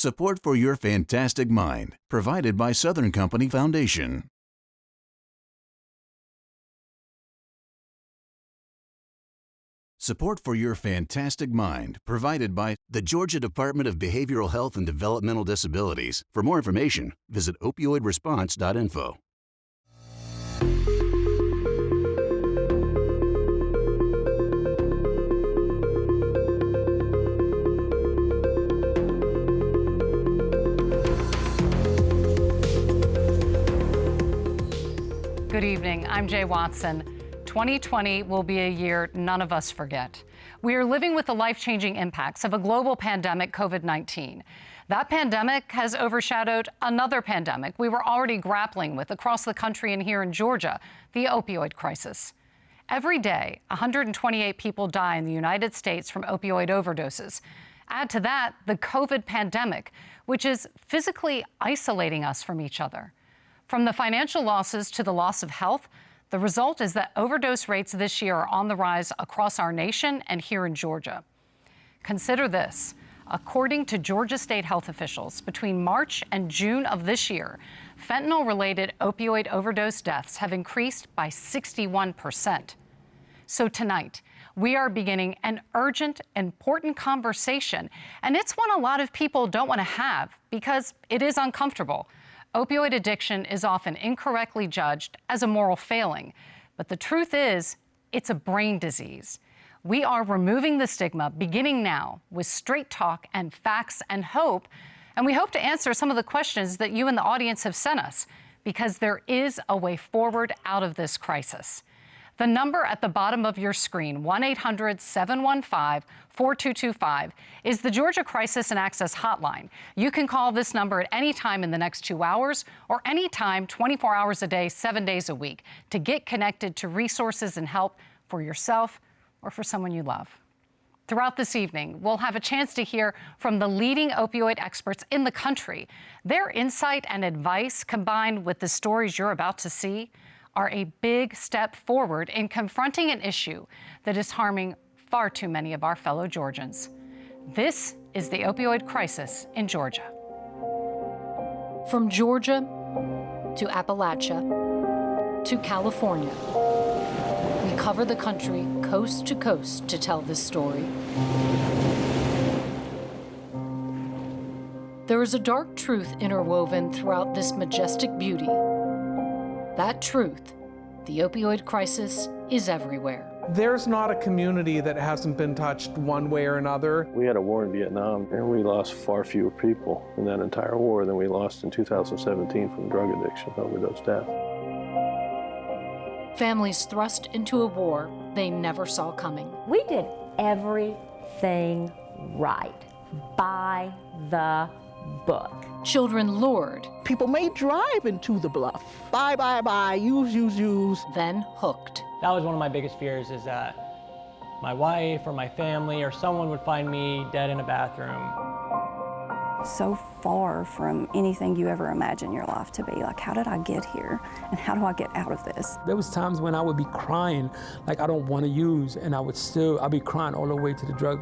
Support for Your Fantastic Mind, provided by Southern Company Foundation. Support for Your Fantastic Mind, provided by the Georgia Department of Behavioral Health and Developmental Disabilities. For more information, visit opioidresponse.info. Good evening, I'm Jay Watson. 2020 will be a year none of us forget. We are living with the life-changing impacts of a global pandemic, COVID-19. That pandemic has overshadowed another pandemic we were already grappling with across the country and here in Georgia, the opioid crisis. Every day, 128 people die in the United States from opioid overdoses. Add to that the COVID pandemic, which is physically isolating us from each other. From the financial losses to the loss of health, the result is that overdose rates this year are on the rise across our nation and here in Georgia. Consider this. According to Georgia state health officials, between March and June of this year, fentanyl-related opioid overdose deaths have increased by 61%. So tonight, we are beginning an urgent, important conversation, and it's one a lot of people don't want to have because it is uncomfortable. Opioid addiction is often incorrectly judged as a moral failing, but the truth is, it's a brain disease. We are removing the stigma beginning now with straight talk and facts and hope, and we hope to answer some of the questions that you in the audience have sent us, because there is a way forward out of this crisis. The number at the bottom of your screen, 1-800-715-4225, is the Georgia Crisis and Access Hotline. You can call this number at any time in the next 2 hours or any time 24 hours a day, 7 days a week to get connected to resources and help for yourself or for someone you love. Throughout this evening, we'll have a chance to hear from the leading opioid experts in the country. Their insight and advice, combined with the stories you're about to see, are a big step forward in confronting an issue that is harming far too many of our fellow Georgians. This is the opioid crisis in Georgia. From Georgia to Appalachia to California, we cover the country coast to coast to tell this story. There is a dark truth interwoven throughout this majestic beauty. That truth, the opioid crisis, is everywhere. There's not a community that hasn't been touched one way or another. We had a war in Vietnam, and we lost far fewer people in that entire war than we lost in 2017 from drug addiction, overdose death. Families thrust into a war they never saw coming. We did everything right, by the book. Children lured. People may drive into the bluff. Buy, use. Then hooked. That was one of my biggest fears, is that my wife or my family or someone would find me dead in a bathroom. So far from anything you ever imagine your life to be. Like, how did I get here? And how do I get out of this? There was times when I would be crying, like I don't want to use, and I'd be crying all the way to the drug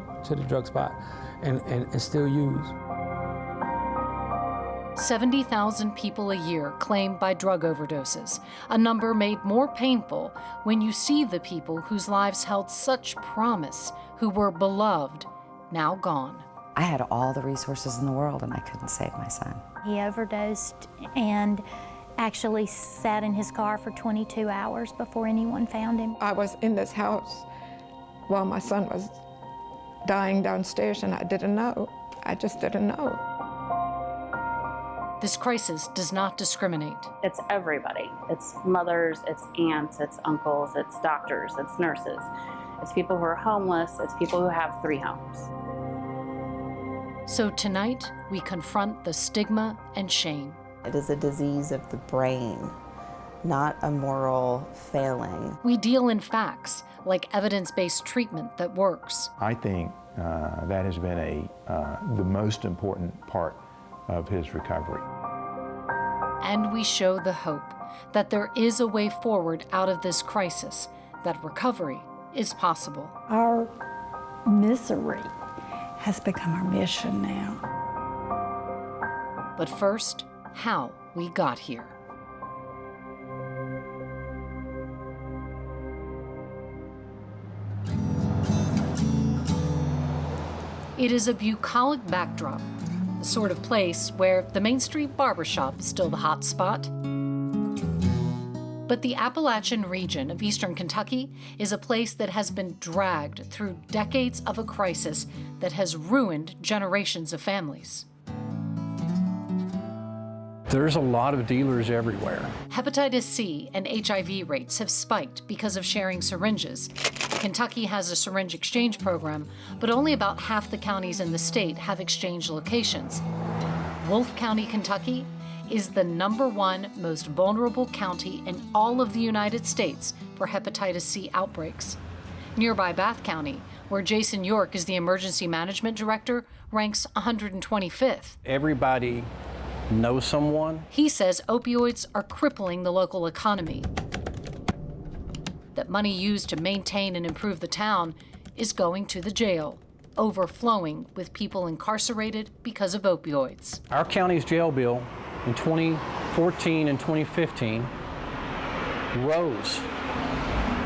spot and still use. 70,000 people a year claimed by drug overdoses, a number made more painful when you see the people whose lives held such promise, who were beloved, now gone. I had all the resources in the world and I couldn't save my son. He overdosed and actually sat in his car for 22 hours before anyone found him. I was in this house while my son was dying downstairs, and I didn't know. I just didn't know. This crisis does not discriminate. It's everybody. It's mothers, it's aunts, it's uncles, it's doctors, it's nurses. It's people who are homeless, it's people who have 3 homes. So tonight, we confront the stigma and shame. It is a disease of the brain, not a moral failing. We deal in facts, like evidence-based treatment that works. I think that has been the most important part of his recovery. And we show the hope that there is a way forward out of this crisis, that recovery is possible. Our misery has become our mission now. But first, how we got here. It is a bucolic backdrop, the sort of place where the Main Street barbershop is still the hot spot. But the Appalachian region of eastern Kentucky is a place that has been dragged through decades of a crisis that has ruined generations of families. There's a lot of dealers everywhere. Hepatitis C and HIV rates have spiked because of sharing syringes. Kentucky has a syringe exchange program, but only about half the counties in the state have exchange locations. Wolfe County, Kentucky, is the #1 most vulnerable county in all of the United States for hepatitis C outbreaks. Nearby Bath County, where Jason York is the emergency management director, ranks 125th. Everybody knows someone. He says opioids are crippling the local economy. That money used to maintain and improve the town is going to the jail, overflowing with people incarcerated because of opioids. Our county's jail bill in 2014 and 2015 rose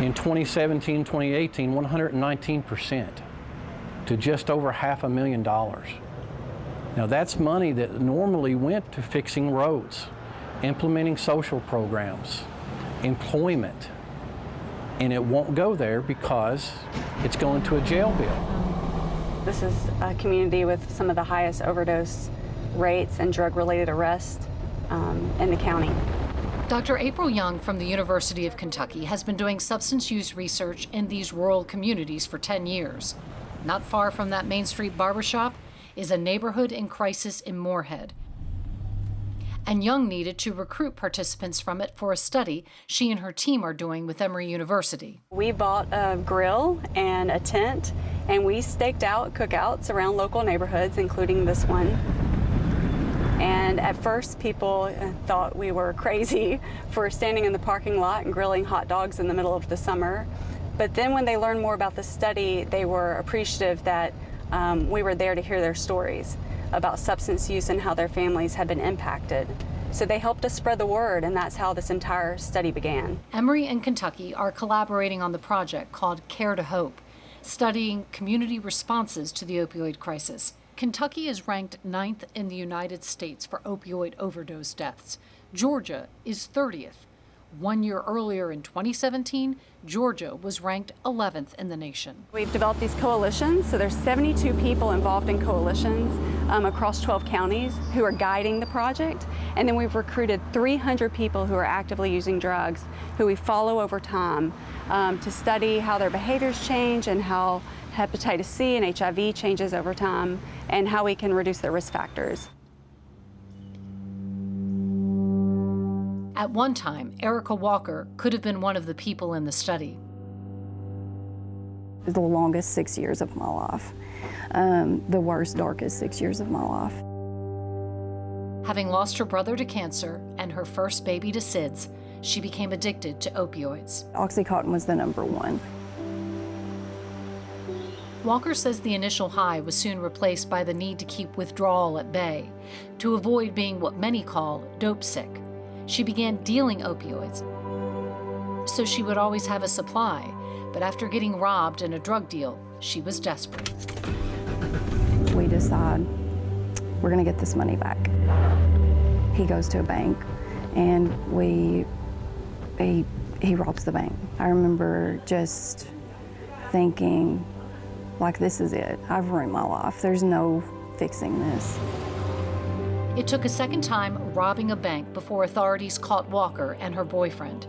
in 2017, 2018, 119% to just over $500,000. Now that's money that normally went to fixing roads, implementing social programs, employment, and it won't go there because it's going to a jail bill. This is a community with some of the highest overdose rates and drug-related arrests in the county. Dr. April Young from the University of Kentucky has been doing substance use research in these rural communities for 10 years. Not far from that Main Street barbershop is a neighborhood in crisis in Moorhead. And Young needed to recruit participants from it for a study she and her team are doing with Emory University. We bought a grill and a tent, and we staked out cookouts around local neighborhoods, including this one. And at first, people thought we were crazy for standing in the parking lot and grilling hot dogs in the middle of the summer. But then when they learned more about the study, they were appreciative that we were there to hear their stories about substance use and how their families had been impacted. So they helped us spread the word, and that's how this entire study began. Emory and Kentucky are collaborating on the project called Care to Hope, studying community responses to the opioid crisis. Kentucky is ranked 9th in the United States for opioid overdose deaths. Georgia is 30th. 1 year earlier in 2017, Georgia was ranked 11th in the nation. We've developed these coalitions, so there's 72 people involved in coalitions across 12 counties who are guiding the project. And then we've recruited 300 people who are actively using drugs, who we follow over time to study how their behaviors change and how hepatitis C and HIV changes over time, and how we can reduce their risk factors. At one time, Erica Walker could have been one of the people in the study. The longest 6 years of my life. The worst, darkest 6 years of my life. Having lost her brother to cancer and her first baby to SIDS, she became addicted to opioids. Oxycontin was the #1. Walker says the initial high was soon replaced by the need to keep withdrawal at bay, to avoid being what many call dope sick. She began dealing opioids, so she would always have a supply, but after getting robbed in a drug deal, she was desperate. We decide we're gonna get this money back. He goes to a bank, and he robs the bank. I remember just thinking, like, this is it. I've ruined my life. There's no fixing this. It took a second time robbing a bank before authorities caught Walker and her boyfriend.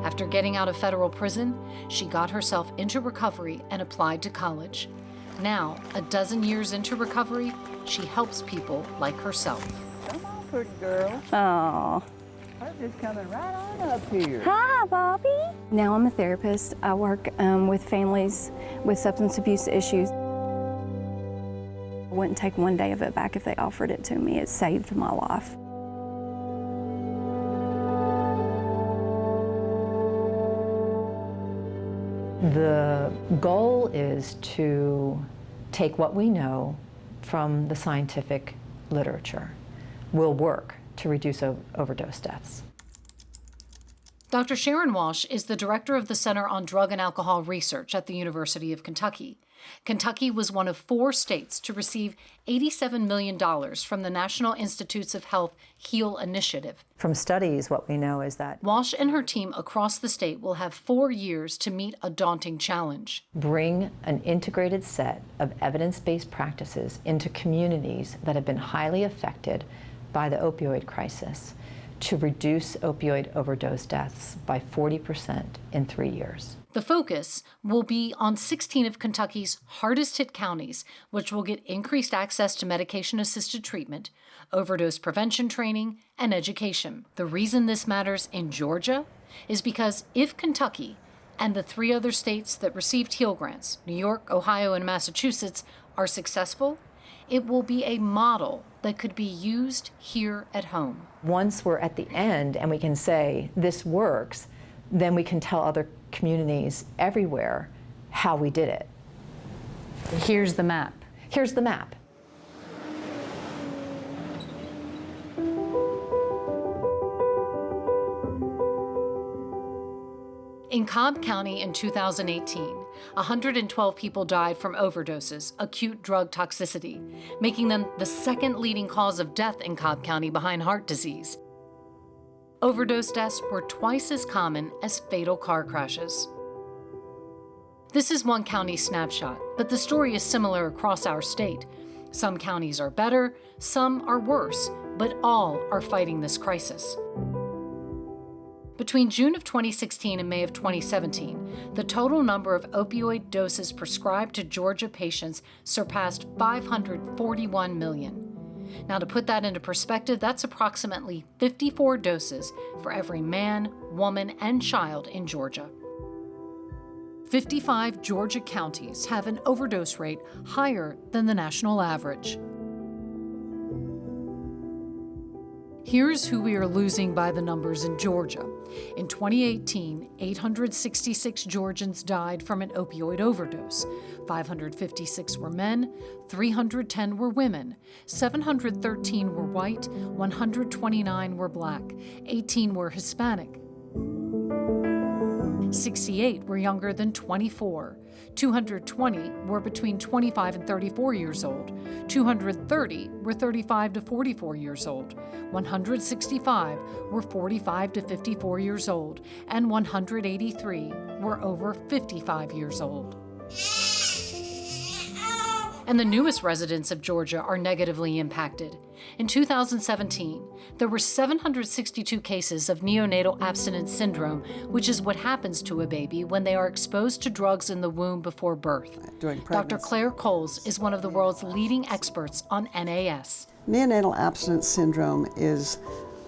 After getting out of federal prison, she got herself into recovery and applied to college. Now, a dozen years into recovery, she helps people like herself. Come on, pretty girl. Oh. I'm just coming right on up here. Hi, Bobby. Now I'm a therapist. I work with families with substance abuse issues. I wouldn't take one day of it back if they offered it to me. It saved my life. The goal is to take what we know from the scientific literature will work to reduce overdose deaths. Dr. Sharon Walsh is the director of the Center on Drug and Alcohol Research at the University of Kentucky. Kentucky was one of 4 states to receive $87 million from the National Institutes of Health HEAL initiative. From studies, what we know is that Walsh and her team across the state will have 4 years to meet a daunting challenge. Bring an integrated set of evidence-based practices into communities that have been highly affected by the opioid crisis to reduce opioid overdose deaths by 40% in 3 years. The focus will be on 16 of Kentucky's hardest-hit counties, which will get increased access to medication-assisted treatment, overdose prevention training, and education. The reason this matters in Georgia is because if Kentucky and the 3 other states that received HEAL grants, New York, Ohio, and Massachusetts, are successful, it will be a model that could be used here at home. Once we're at the end and we can say this works, then we can tell other communities everywhere how we did it. Here's the map. Here's the map. In Cobb County in 2018, 112 people died from overdoses, acute drug toxicity, making them the second leading cause of death in Cobb County behind heart disease. Overdose deaths were twice as common as fatal car crashes. This is one county snapshot, but the story is similar across our state. Some counties are better, some are worse, but all are fighting this crisis. Between June of 2016 and May of 2017, the total number of opioid doses prescribed to Georgia patients surpassed 541 million. Now, to put that into perspective, that's approximately 54 doses for every man, woman, and child in Georgia. 55 Georgia counties have an overdose rate higher than the national average. Here's who we are losing by the numbers in Georgia. In 2018, 866 Georgians died from an opioid overdose. 556 were men, 310 were women, 713 were white, 129 were black, 18 were Hispanic. 68 were younger than 24. 220 were between 25 and 34 years old. 230 were 35 to 44 years old. 165 were 45 to 54 years old. And 183 were over 55 years old. And the newest residents of Georgia are negatively impacted. In 2017, there were 762 cases of neonatal abstinence syndrome, which is what happens to a baby when they are exposed to drugs in the womb before birth. Dr. Claire Coles is one of the world's leading experts on NAS. Neonatal abstinence syndrome is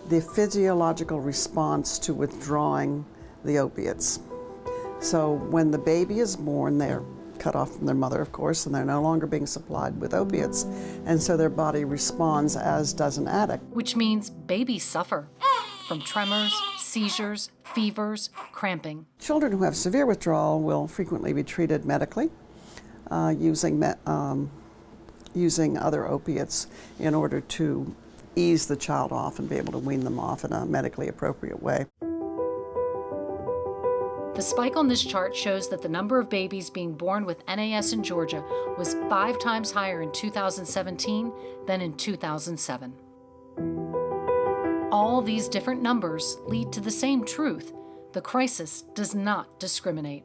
the physiological response to withdrawing the opiates. So when the baby is born, they're cut off from their mother, of course, and they're no longer being supplied with opiates. And so their body responds as does an addict. Which means babies suffer from tremors, seizures, fevers, cramping. Children who have severe withdrawal will frequently be treated medically using other opiates in order to ease the child off and be able to wean them off in a medically appropriate way. The spike on this chart shows that the number of babies being born with NAS in Georgia was 5 times higher in 2017 than in 2007. All these different numbers lead to the same truth: the crisis does not discriminate.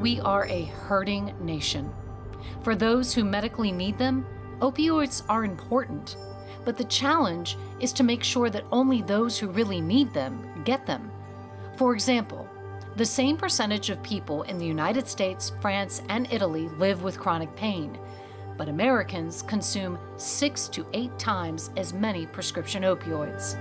We are a hurting nation. For those who medically need them, opioids are important. But the challenge is to make sure that only those who really need them get them. For example, the same percentage of people in the United States, France, and Italy live with chronic pain, but Americans consume 6 to 8 times as many prescription opioids.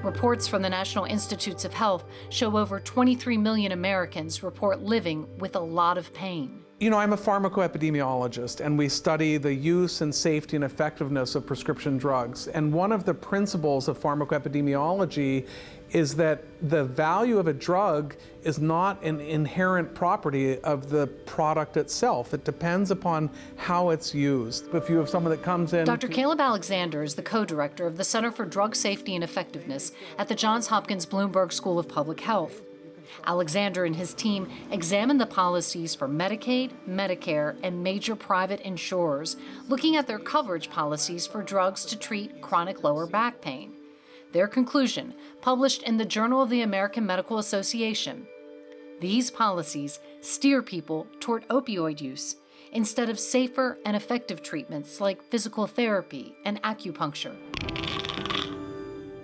Reports from the National Institutes of Health show over 23 million Americans report living with a lot of pain. You know, I'm a pharmacoepidemiologist, and we study the use and safety and effectiveness of prescription drugs. And one of the principles of pharmacoepidemiology is that the value of a drug is not an inherent property of the product itself. It depends upon how it's used. If you have someone that comes in... Dr. Caleb Alexander is the co-director of the Center for Drug Safety and Effectiveness at the Johns Hopkins Bloomberg School of Public Health. Alexander and his team examined the policies for Medicaid, Medicare, and major private insurers, looking at their coverage policies for drugs to treat chronic lower back pain. Their conclusion, published in the Journal of the American Medical Association: these policies steer people toward opioid use instead of safer and effective treatments like physical therapy and acupuncture.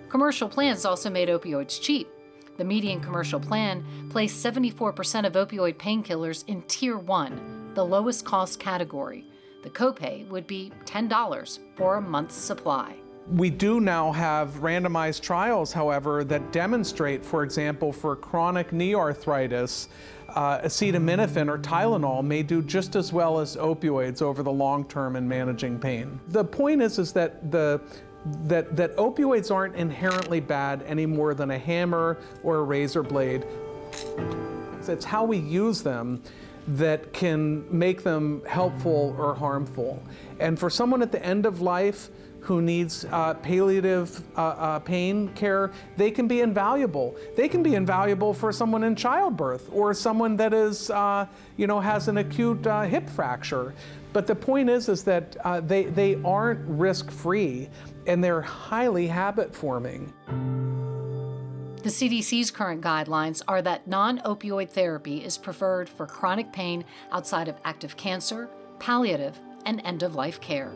Commercial plans also made opioids cheap. The median commercial plan placed 74% of opioid painkillers in Tier 1, the lowest cost category. The copay would be $10 for a month's supply. We do now have randomized trials, however, that demonstrate, for example, for chronic knee arthritis, acetaminophen or Tylenol may do just as well as opioids over the long term in managing pain. The point is that that opioids aren't inherently bad any more than a hammer or a razor blade. It's how we use them that can make them helpful or harmful. And for someone at the end of life who needs palliative pain care, they can be invaluable. They can be invaluable for someone in childbirth or someone that is, has an acute hip fracture. But the point is that they aren't risk-free, and they're highly habit-forming. The CDC's current guidelines are that non-opioid therapy is preferred for chronic pain outside of active cancer, palliative, and end-of-life care.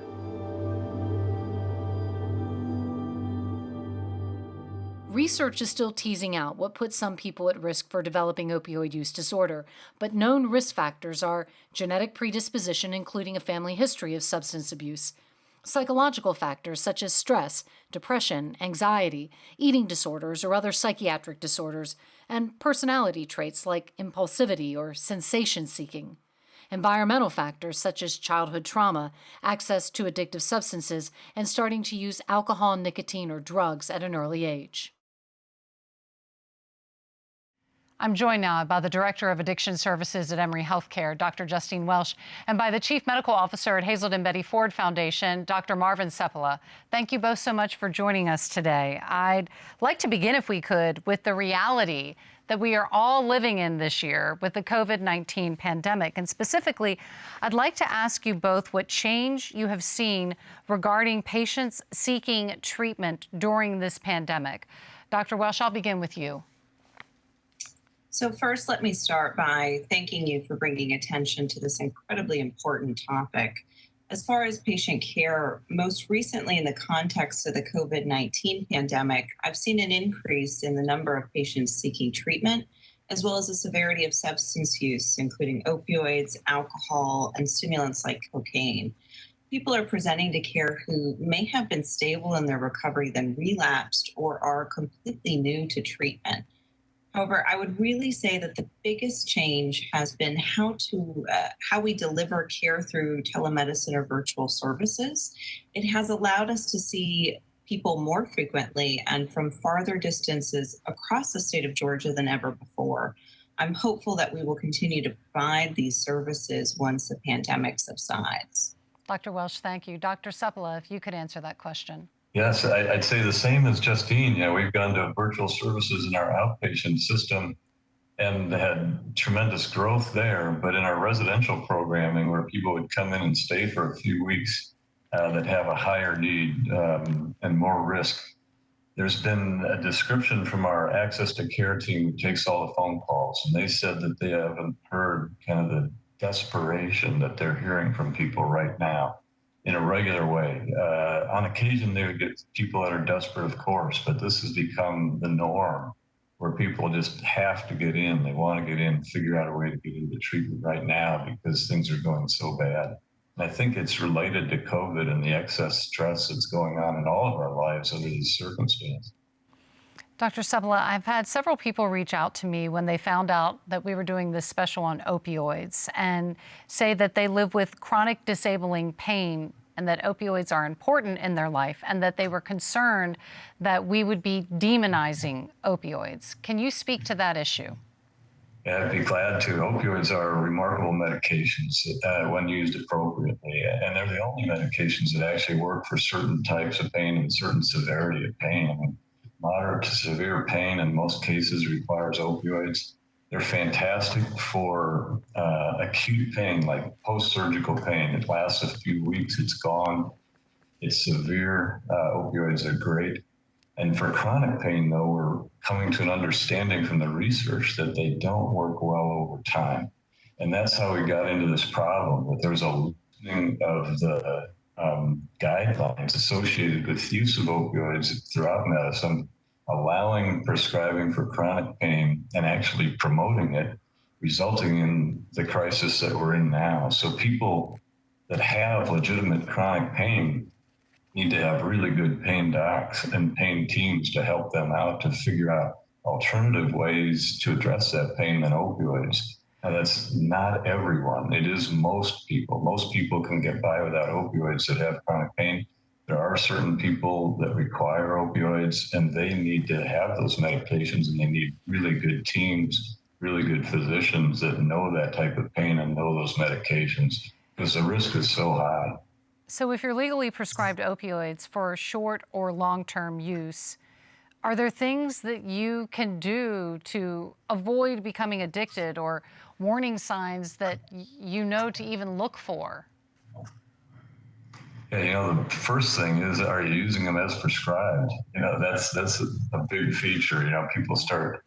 Research is still teasing out what puts some people at risk for developing opioid use disorder, but known risk factors are genetic predisposition, including a family history of substance abuse, psychological factors such as stress, depression, anxiety, eating disorders, or other psychiatric disorders, and personality traits like impulsivity or sensation-seeking. Environmental factors such as childhood trauma, access to addictive substances, and starting to use alcohol, nicotine, or drugs at an early age. I'm joined now by the Director of Addiction Services at Emory Healthcare, Dr. Justine Welsh, and by the Chief Medical Officer at Hazelden Betty Ford Foundation, Dr. Marvin Seppala. Thank you both so much for joining us today. I'd like to begin, if we could, with the reality that we are all living in this year with the COVID-19 pandemic. And specifically, I'd like to ask you both what change you have seen regarding patients seeking treatment during this pandemic. Dr. Welsh, I'll begin with you. So first, let me start by thanking you for bringing attention to this incredibly important topic. As far as patient care, most recently in the context of the COVID-19 pandemic, I've seen an increase in the number of patients seeking treatment, as well as the severity of substance use, including opioids, alcohol, and stimulants like cocaine. People are presenting to care who may have been stable in their recovery, then relapsed, or are completely new to treatment. However, I would really say that the biggest change has been how we deliver care through telemedicine or virtual services. It has allowed us to see people more frequently and from farther distances across the state of Georgia than ever before. I'm hopeful that we will continue to provide these services once the pandemic subsides. Dr. Welsh, thank you. Dr. Seppala, if you could answer that question. Yes, I'd say the same as Justine. We've gone to virtual services in our outpatient system and had tremendous growth there. But in our residential programming, where people would come in and stay for a few weeks that have a higher need and more risk, there's been a description from our access to care team who takes all the phone calls. And they said that they haven't heard kind of the desperation that they're hearing from people right now in a regular way. On occasion, they would get people that are desperate, of course, but this has become the norm where people just have to get in. They want to get in, figure out a way to get into treatment right now because things are going so bad. And I think it's related to COVID and the excess stress that's going on in all of our lives under these circumstances. Dr. Sepala, I've had several people reach out to me when they found out that we were doing this special on opioids and say that they live with chronic disabling pain and that opioids are important in their life and that they were concerned that we would be demonizing opioids. Can you speak to that issue? Yeah, I'd be glad to. Opioids are remarkable medications when used appropriately, and they're the only medications that actually work for certain types of pain and certain severity of pain. I mean, moderate to severe pain in most cases requires opioids. They're fantastic for acute pain, like post-surgical pain. It lasts a few weeks, it's gone. It's severe. Opioids are great. And for chronic pain, though, we're coming to an understanding from the research that they don't work well over time. And that's how we got into this problem, that there's a loosening of the guidelines associated with use of opioids throughout medicine, allowing prescribing for chronic pain and actually promoting it, resulting in the crisis that we're in now. So people that have legitimate chronic pain need to have really good pain docs and pain teams to help them out to figure out alternative ways to address that pain than opioids. Now, that's not everyone. It is most people. Most people can get by without opioids that have chronic pain. There are certain people that require opioids, and they need to have those medications, and they need really good teams, really good physicians that know that type of pain and know those medications, because the risk is so high. So if you're legally prescribed opioids for short or long-term use, are there things that you can do to avoid becoming addicted or warning signs that you know to even look for? Yeah, the first thing is, are you using them as prescribed? That's a big feature. People start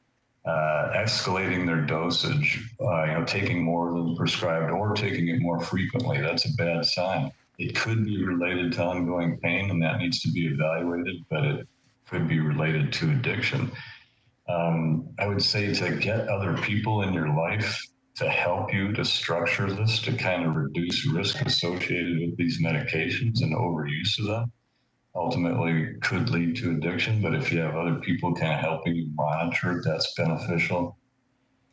escalating their dosage, taking more than prescribed or taking it more frequently. That's a bad sign. It could be related to ongoing pain, and that needs to be evaluated, but it could be related to addiction. I would say to get other people in your life to help you to structure this to kind of reduce risk associated with these medications and overuse of them ultimately could lead to addiction. But if you have other people kind of helping you monitor it, that's beneficial.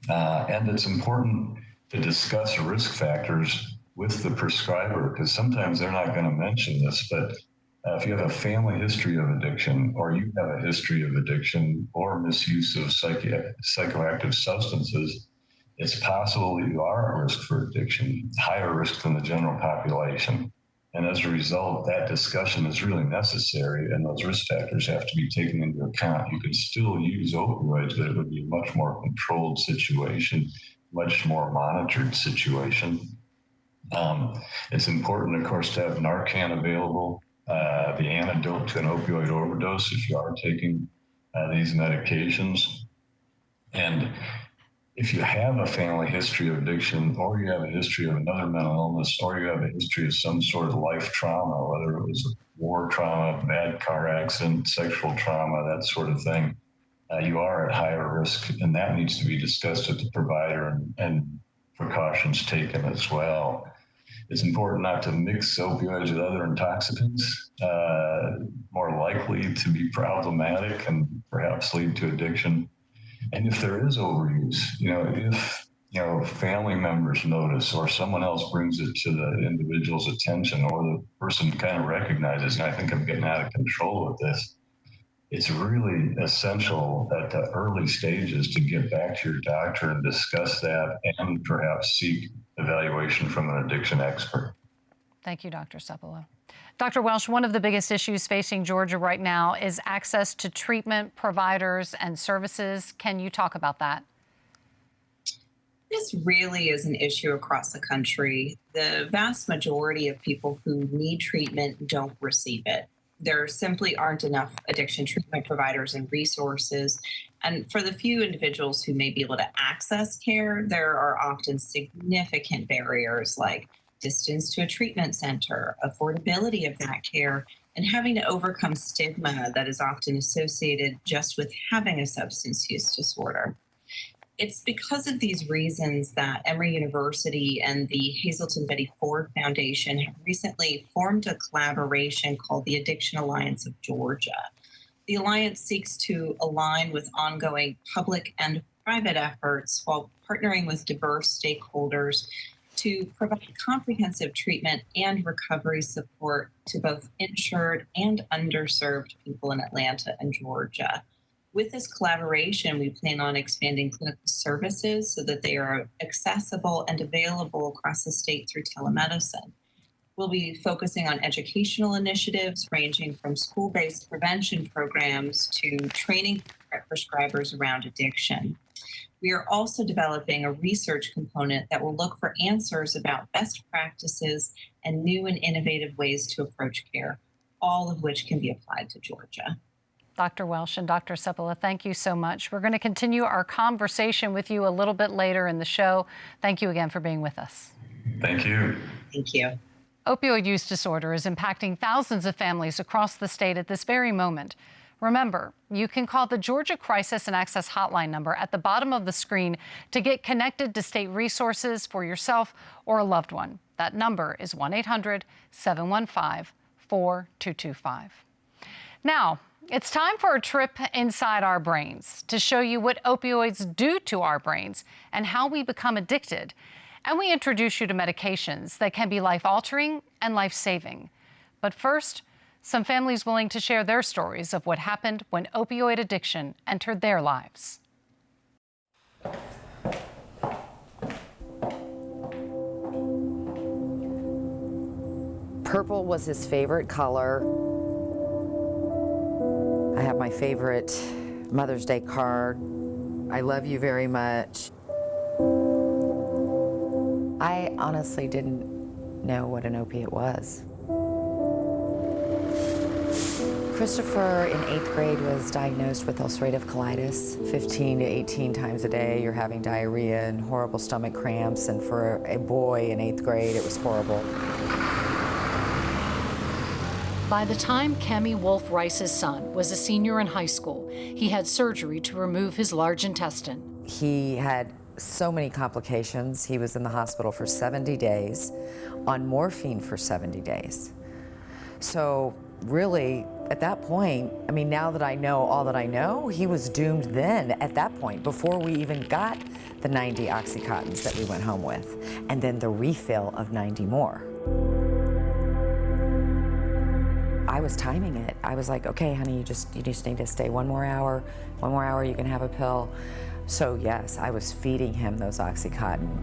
And it's important to discuss risk factors with the prescriber, because sometimes they're not going to mention this, but if you have a family history of addiction, or you have a history of addiction or misuse of psychoactive substances, it's possible that you are at risk for addiction, higher risk than the general population. And as a result, that discussion is really necessary, and those risk factors have to be taken into account. You can still use opioids, but it would be a much more controlled situation, much more monitored situation. It's important, of course, to have Narcan available, the antidote to an opioid overdose if you are taking these medications. And if you have a family history of addiction, or you have a history of another mental illness, or you have a history of some sort of life trauma, whether it was a war trauma, bad car accident, sexual trauma, that sort of thing, you are at higher risk, and that needs to be discussed with the provider and precautions taken as well. It's important not to mix opioids with other intoxicants, more likely to be problematic and perhaps lead to addiction. And if there is overuse, if family members notice or someone else brings it to the individual's attention, or the person kind of recognizes, I think I'm getting out of control with this, it's really essential at the early stages to get back to your doctor and discuss that and perhaps seek evaluation from an addiction expert. Thank you, Dr. Sepala. Dr. Welsh, one of the biggest issues facing Georgia right now is access to treatment, providers, and services. Can you talk about that? This really is an issue across the country. The vast majority of people who need treatment don't receive it. There simply aren't enough addiction treatment providers and resources. And for the few individuals who may be able to access care, there are often significant barriers like distance to a treatment center, affordability of that care, and having to overcome stigma that is often associated just with having a substance use disorder. It's because of these reasons that Emory University and the Hazelton Betty Ford Foundation have recently formed a collaboration called the Addiction Alliance of Georgia. The Alliance seeks to align with ongoing public and private efforts while partnering with diverse stakeholders to provide comprehensive treatment and recovery support to both insured and underserved people in Atlanta and Georgia. With this collaboration, we plan on expanding clinical services so that they are accessible and available across the state through telemedicine. We'll be focusing on educational initiatives ranging from school-based prevention programs to training prescribers around addiction. We are also developing a research component that will look for answers about best practices and new and innovative ways to approach care, all of which can be applied to Georgia. Dr. Welsh and Dr. Seppala, thank you so much. We're going to continue our conversation with you a little bit later in the show. Thank you again for being with us. Thank you. Thank you. Opioid use disorder is impacting thousands of families across the state at this very moment. Remember, you can call the Georgia Crisis and Access Hotline number at the bottom of the screen to get connected to state resources for yourself or a loved one. That number is 1-800-715-4225. Now, it's time for a trip inside our brains to show you what opioids do to our brains and how we become addicted. And we introduce you to medications that can be life-altering and life-saving. But first, some families willing to share their stories of what happened when opioid addiction entered their lives. Purple was his favorite color. I have my favorite Mother's Day card. I love you very much. I honestly didn't know what an opiate was. Christopher in 8th grade was diagnosed with ulcerative colitis. 15 to 18 times a day you're having diarrhea and horrible stomach cramps, and for a boy in 8th grade it was horrible. By the time Cami Wolf Rice's son was a senior in high school, he had surgery to remove his large intestine. He had so many complications. He was in the hospital for 70 days, on morphine for 70 days. So really, at that point, I mean, now that I know all that I know, he was doomed then at that point, before we even got the 90 Oxycontins that we went home with, and then the refill of 90 more. I was timing it. I was like, okay, honey, you just need to stay one more hour, you can have a pill. So yes, I was feeding him those Oxycontin.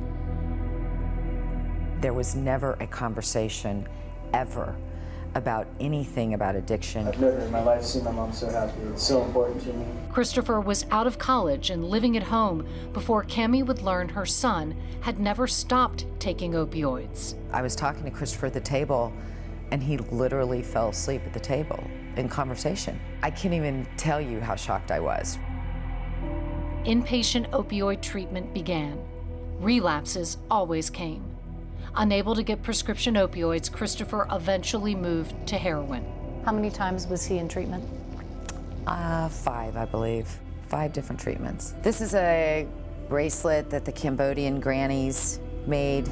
There was never a conversation ever about anything about addiction. I've never in my life seen my mom so happy. It's so important to me. Christopher was out of college and living at home before Cami would learn her son had never stopped taking opioids. I was talking to Christopher at the table, and he literally fell asleep at the table in conversation. I can't even tell you how shocked I was. Inpatient opioid treatment began. Relapses always came. Unable to get prescription opioids, Christopher eventually moved to heroin. How many times was he in treatment? 5, I believe. 5 different treatments. This is a bracelet that the Cambodian grannies made.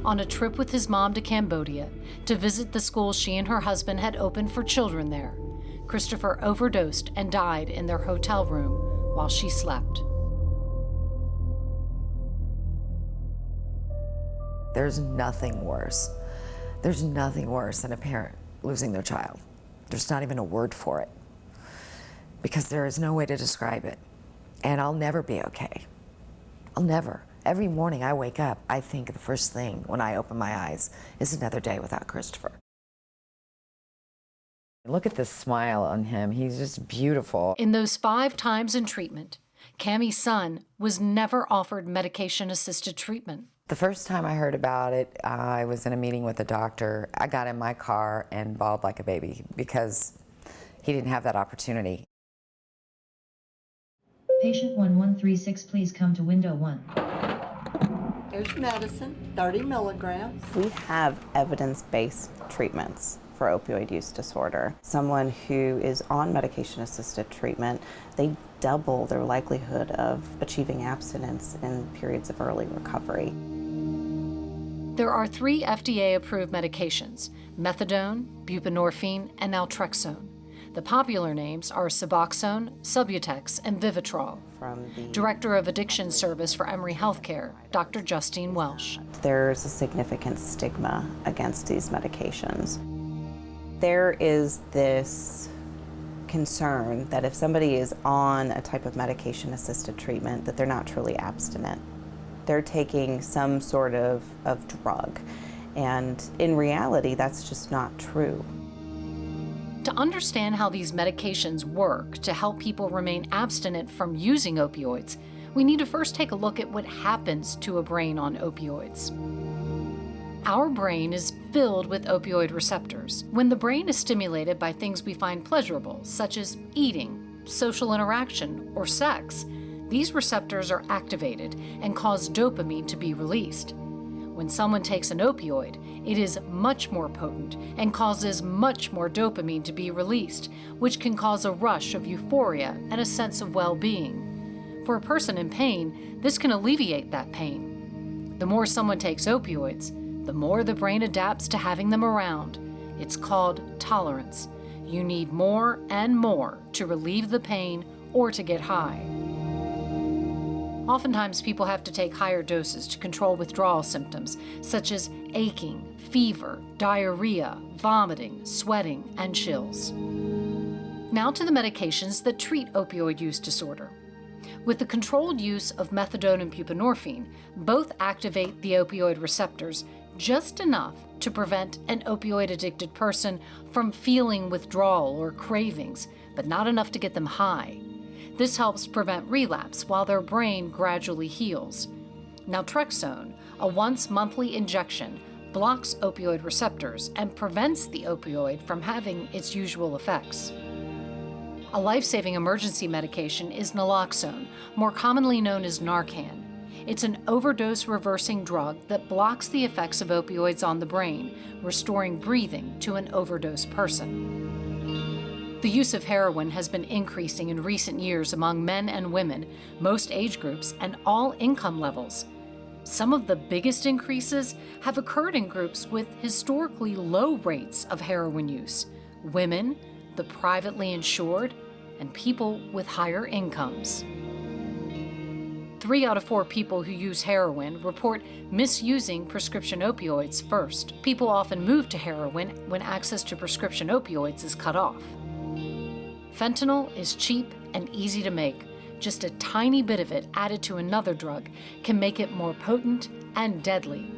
On a trip with his mom to Cambodia to visit the school she and her husband had opened for children there, Christopher overdosed and died in their hotel room while she slept. There's nothing worse. There's nothing worse than a parent losing their child. There's not even a word for it, because there is no way to describe it. And I'll never be okay. I'll never. Every morning I wake up, I think the first thing when I open my eyes is another day without Christopher. Look at the smile on him. He's just beautiful. In those 5 times in treatment, Cami's son was never offered medication-assisted treatment. The first time I heard about it, I was in a meeting with a doctor. I got in my car and bawled like a baby because he didn't have that opportunity. Patient 1136, please come to window 1. Here's medicine, 30 milligrams. We have evidence-based treatments for opioid use disorder. Someone who is on medication-assisted treatment, they double their likelihood of achieving abstinence in periods of early recovery. There are 3 FDA-approved medications: methadone, buprenorphine, and naltrexone. The popular names are Suboxone, Subutex, and Vivitrol. Director of Addiction Service for Emory Healthcare, Dr. Justine Welsh. There's a significant stigma against these medications. There is this concern that if somebody is on a type of medication-assisted treatment, that they're not truly abstinent. They're taking some sort of drug. And in reality, that's just not true. To understand how these medications work to help people remain abstinent from using opioids, we need to first take a look at what happens to a brain on opioids. Our brain is filled with opioid receptors. When the brain is stimulated by things we find pleasurable, such as eating, social interaction, or sex, these receptors are activated and cause dopamine to be released. When someone takes an opioid, it is much more potent and causes much more dopamine to be released, which can cause a rush of euphoria and a sense of well-being. For a person in pain, this can alleviate that pain. The more someone takes opioids, the more the brain adapts to having them around. It's called tolerance. You need more and more to relieve the pain or to get high. Oftentimes, people have to take higher doses to control withdrawal symptoms, such as aching, fever, diarrhea, vomiting, sweating, and chills. Now to the medications that treat opioid use disorder. With the controlled use of methadone and buprenorphine, both activate the opioid receptors just enough to prevent an opioid-addicted person from feeling withdrawal or cravings, but not enough to get them high. This helps prevent relapse while their brain gradually heals. Naltrexone, a once-monthly injection, blocks opioid receptors and prevents the opioid from having its usual effects. A life-saving emergency medication is naloxone, more commonly known as Narcan. It's an overdose-reversing drug that blocks the effects of opioids on the brain, restoring breathing to an overdose person. The use of heroin has been increasing in recent years among men and women, most age groups, and all income levels. Some of the biggest increases have occurred in groups with historically low rates of heroin use: women, the privately insured, and people with higher incomes. 3 out of 4 people who use heroin report misusing prescription opioids first. People often move to heroin when access to prescription opioids is cut off. Fentanyl is cheap and easy to make. Just a tiny bit of it added to another drug can make it more potent and deadly.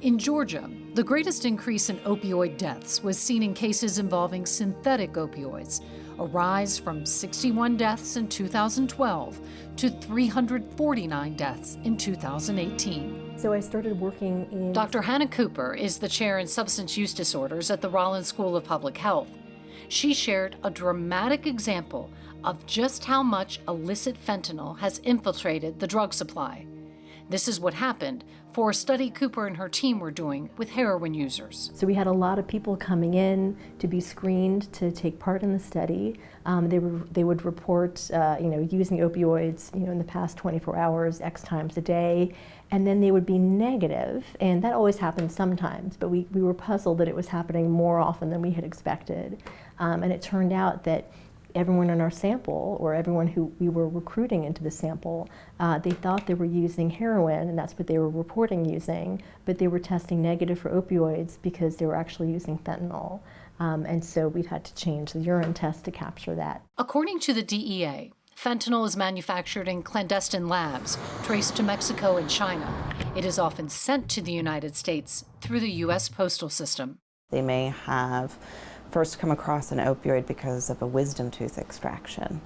In Georgia, the greatest increase in opioid deaths was seen in cases involving synthetic opioids, a rise from 61 deaths in 2012 to 349 deaths in 2018. So I started working in... Dr. Hannah Cooper is the chair in substance use disorders at the Rollins School of Public Health. She shared a dramatic example of just how much illicit fentanyl has infiltrated the drug supply. This is what happened for a study Cooper and her team were doing with heroin users. So we had a lot of people coming in to be screened to take part in the study. They would report, using opioids, in the past 24 hours, X times a day, and then they would be negative, and that always happens sometimes, but we were puzzled that it was happening more often than we had expected. And it turned out that everyone in our sample, or everyone who we were recruiting into the sample, they thought they were using heroin, and that's what they were reporting using, but they were testing negative for opioids because they were actually using fentanyl. And so we've had to change the urine test to capture that. According to the DEA, fentanyl is manufactured in clandestine labs traced to Mexico and China. It is often sent to the United States through the U.S. postal system. They may have first come across an opioid because of a wisdom tooth extraction,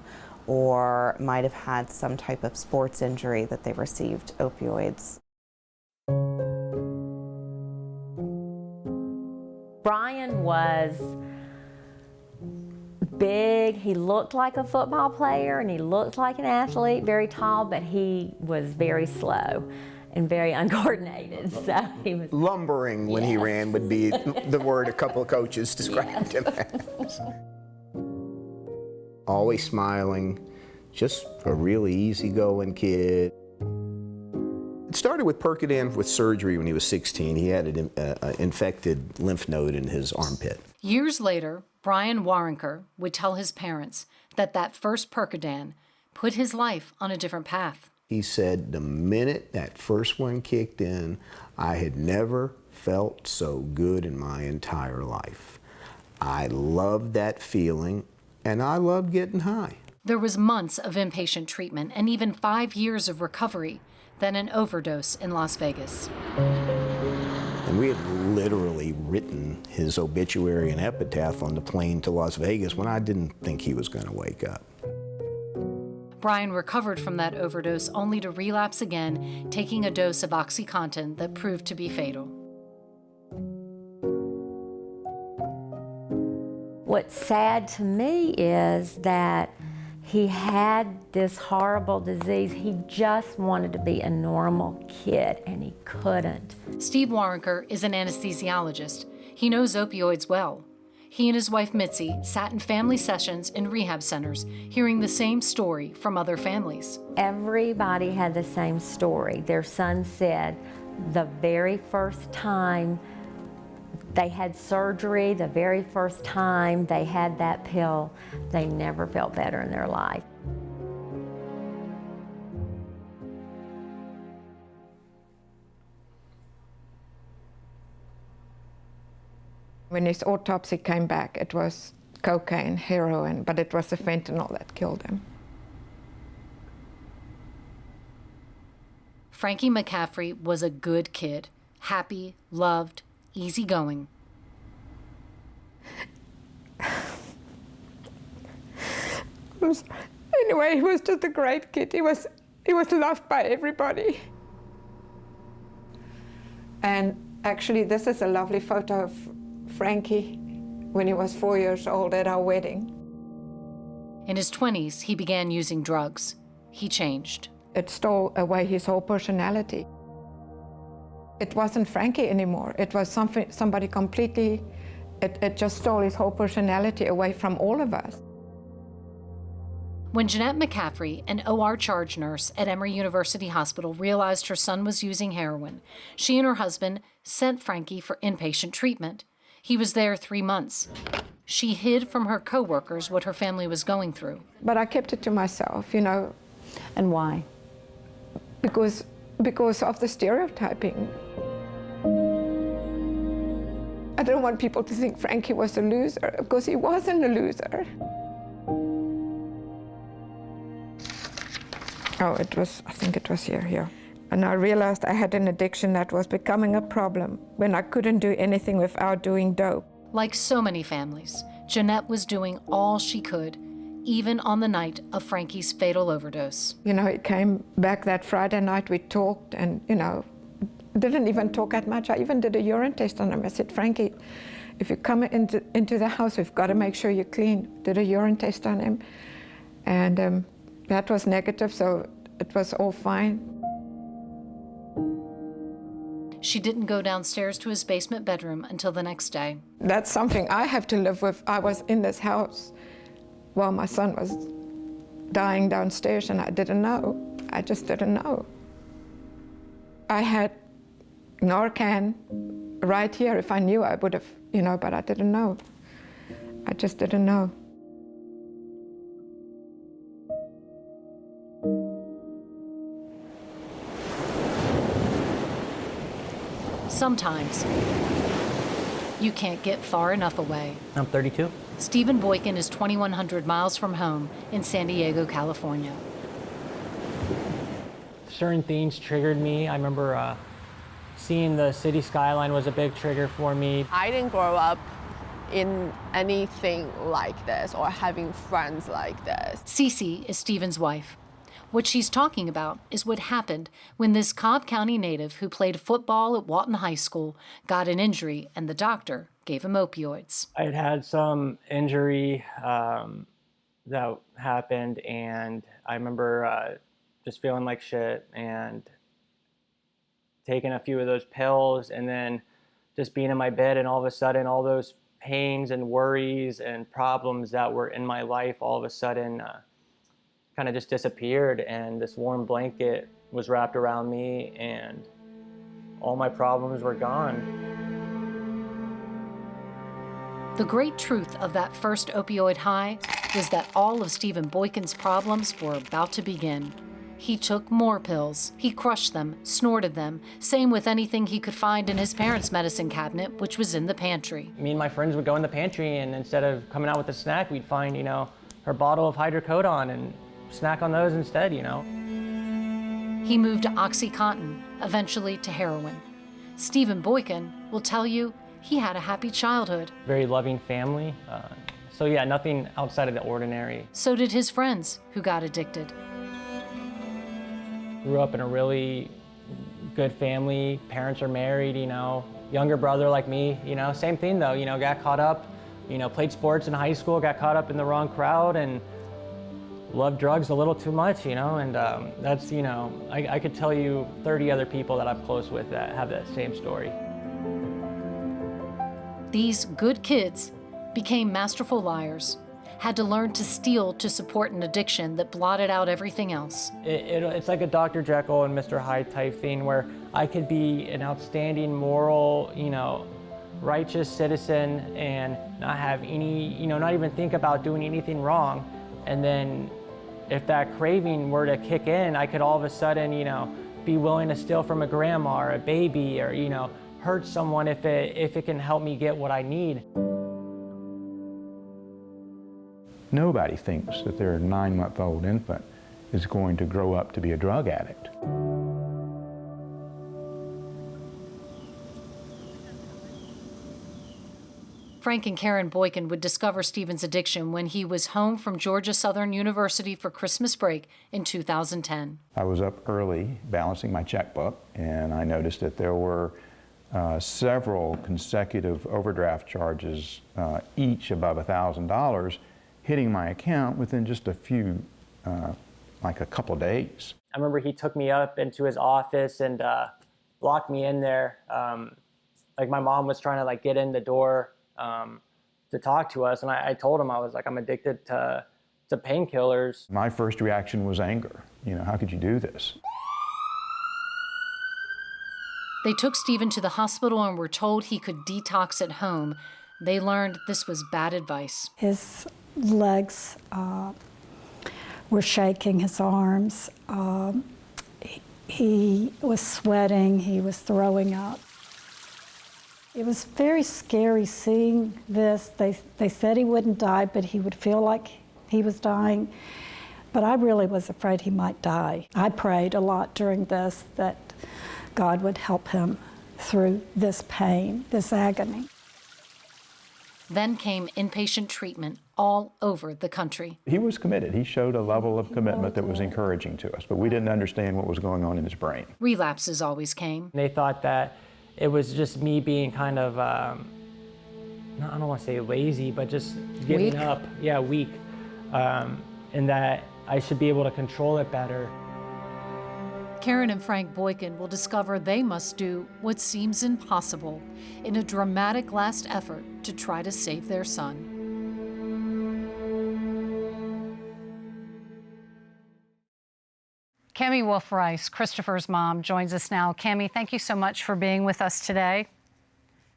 or might have had some type of sports injury that they received opioids. Brian was big. He looked like a football player and he looked like an athlete, very tall, but he was very slow and very uncoordinated. So he was lumbering when he ran would be the word a couple of coaches described him as. Always smiling, just a really easygoing kid. started with Percodan with surgery when he was 16. He had an infected lymph node in his armpit. Years later, Brian Waronker would tell his parents that that first Percodan put his life on a different path. He said the minute that first one kicked in, I had never felt so good in my entire life. I loved that feeling, and I loved getting high. There was months of inpatient treatment and even 5 years of recovery, then an overdose in Las Vegas. And we had literally written his obituary and epitaph on the plane to Las Vegas when I didn't think he was going to wake up. Brian recovered from that overdose only to relapse again, taking a dose of OxyContin that proved to be fatal. What's sad to me is that he had this horrible disease. He just wanted to be a normal kid, and he couldn't. Steve Waronker is an anesthesiologist. He knows opioids well. He and his wife Mitzi sat in family sessions in rehab centers, hearing the same story from other families. Everybody had the same story. Their son said the very first time they had surgery, the very first time they had that pill, they never felt better in their life. When his autopsy came back, it was cocaine, heroin, but it was the fentanyl that killed him. Frankie McCaffrey was a good kid, happy, loved, easygoing. Anyway, he was just a great kid. He was loved by everybody. And actually, this is a lovely photo of Frankie when he was 4 years old at our wedding. In his 20s, he began using drugs. He changed. It stole away his whole personality. It wasn't Frankie anymore. It was somebody completely, it just stole his whole personality away from all of us. When Jeanette McCaffrey, an OR charge nurse at Emory University Hospital, realized her son was using heroin, she and her husband sent Frankie for inpatient treatment. He was there 3 months. She hid from her coworkers what her family was going through. But I kept it to myself, you know. And why? Because of the stereotyping. I didn't want people to think Frankie was a loser, because he wasn't a loser. Oh, I think it was here. And I realized I had an addiction that was becoming a problem when I couldn't do anything without doing dope. Like so many families, Jeanette was doing all she could, even on the night of Frankie's fatal overdose. You know, it came back that Friday night, we talked and, you know, didn't even talk that much. I even did a urine test on him. I said, Frankie, if you come into the house, we've got to make sure you're clean. Did a urine test on him. And that was negative, so it was all fine. She didn't go downstairs to his basement bedroom until the next day. That's something I have to live with. I was in this house while my son was dying downstairs, and I didn't know. I just didn't know. I had Narcan right here. If I knew, I would have, you know, but I didn't know. I just didn't know. Sometimes you can't get far enough away. I'm 32. Stephen Boykin is 2,100 miles from home in San Diego, California. Certain things triggered me. I remember seeing the city skyline was a big trigger for me. I didn't grow up in anything like this or having friends like this. Cece is Stephen's wife. What she's talking about is what happened when this Cobb County native who played football at Walton High School got an injury and the doctor gave him opioids. I had some injury that happened, and I remember just feeling like shit and taking a few of those pills and then just being in my bed, and all of a sudden all those pains and worries and problems that were in my life all of a sudden kind of just disappeared, and this warm blanket was wrapped around me and all my problems were gone. The great truth of that first opioid high was that all of Stephen Boykin's problems were about to begin. He took more pills. He crushed them, snorted them. Same with anything he could find in his parents' medicine cabinet, which was in the pantry. Me and my friends would go in the pantry, and instead of coming out with a snack, we'd find, her bottle of hydrocodone and snack on those instead, He moved to OxyContin, eventually to heroin. Stephen Boykin will tell you he had a happy childhood. Very loving family. So yeah, nothing outside of the ordinary. So did his friends who got addicted. Grew up in a really good family. Parents are married, younger brother like me, same thing though, got caught up, played sports in high school, got caught up in the wrong crowd and loved drugs a little too much, and that's, I could tell you 30 other people that I'm close with that have that same story. These good kids became masterful liars, had to learn to steal to support an addiction that blotted out everything else. It's like a Dr. Jekyll and Mr. Hyde type thing where I could be an outstanding moral, righteous citizen and not have any, not even think about doing anything wrong. And then if that craving were to kick in, I could all of a sudden, be willing to steal from a grandma or a baby or, hurt someone if it can help me get what I need. Nobody thinks that their 9-month-old infant is going to grow up to be a drug addict. Frank and Karen Boykin would discover Stephen's addiction when he was home from Georgia Southern University for Christmas break in 2010. I was up early balancing my checkbook, and I noticed that there were several consecutive overdraft charges, each above $1,000, hitting my account within just a few, like a couple days. I remember he took me up into his office and locked me in there. Like my mom was trying to get in the door to talk to us, and I told him, I was like, I'm addicted to painkillers. My first reaction was anger. How could you do this? They took Stephen to the hospital and were told he could detox at home. They learned this was bad advice. His legs were shaking, his arms. He was sweating, he was throwing up. It was very scary seeing this. They said he wouldn't die, but he would feel like he was dying. But I really was afraid he might die. I prayed a lot during this that God would help him through this pain, this agony. Then came inpatient treatment all over the country. He was committed. He showed a level of commitment that was encouraging to us, but we didn't understand what was going on in his brain. Relapses always came. They thought that it was just me being kind of, I don't want to say lazy, but just giving up. Yeah, weak. And that I should be able to control it better. Karen and Frank Boykin will discover they must do what seems impossible in a dramatic last effort to try to save their son. Cami Wolf-Rice, Christopher's mom, joins us now. Cami, thank you so much for being with us today.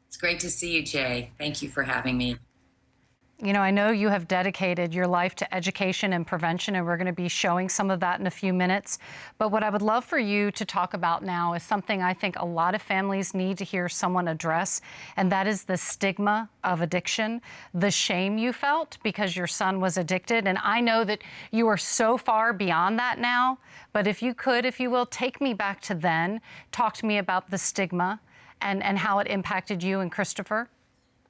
It's great to see you, Jay. Thank you for having me. I know you have dedicated your life to education and prevention, and we're going to be showing some of that in a few minutes. But what I would love for you to talk about now is something I think a lot of families need to hear someone address, and that is the stigma of addiction, the shame you felt because your son was addicted. And I know that you are so far beyond that now, but if you could, if you will, take me back to then, talk to me about the stigma and how it impacted you and Christopher.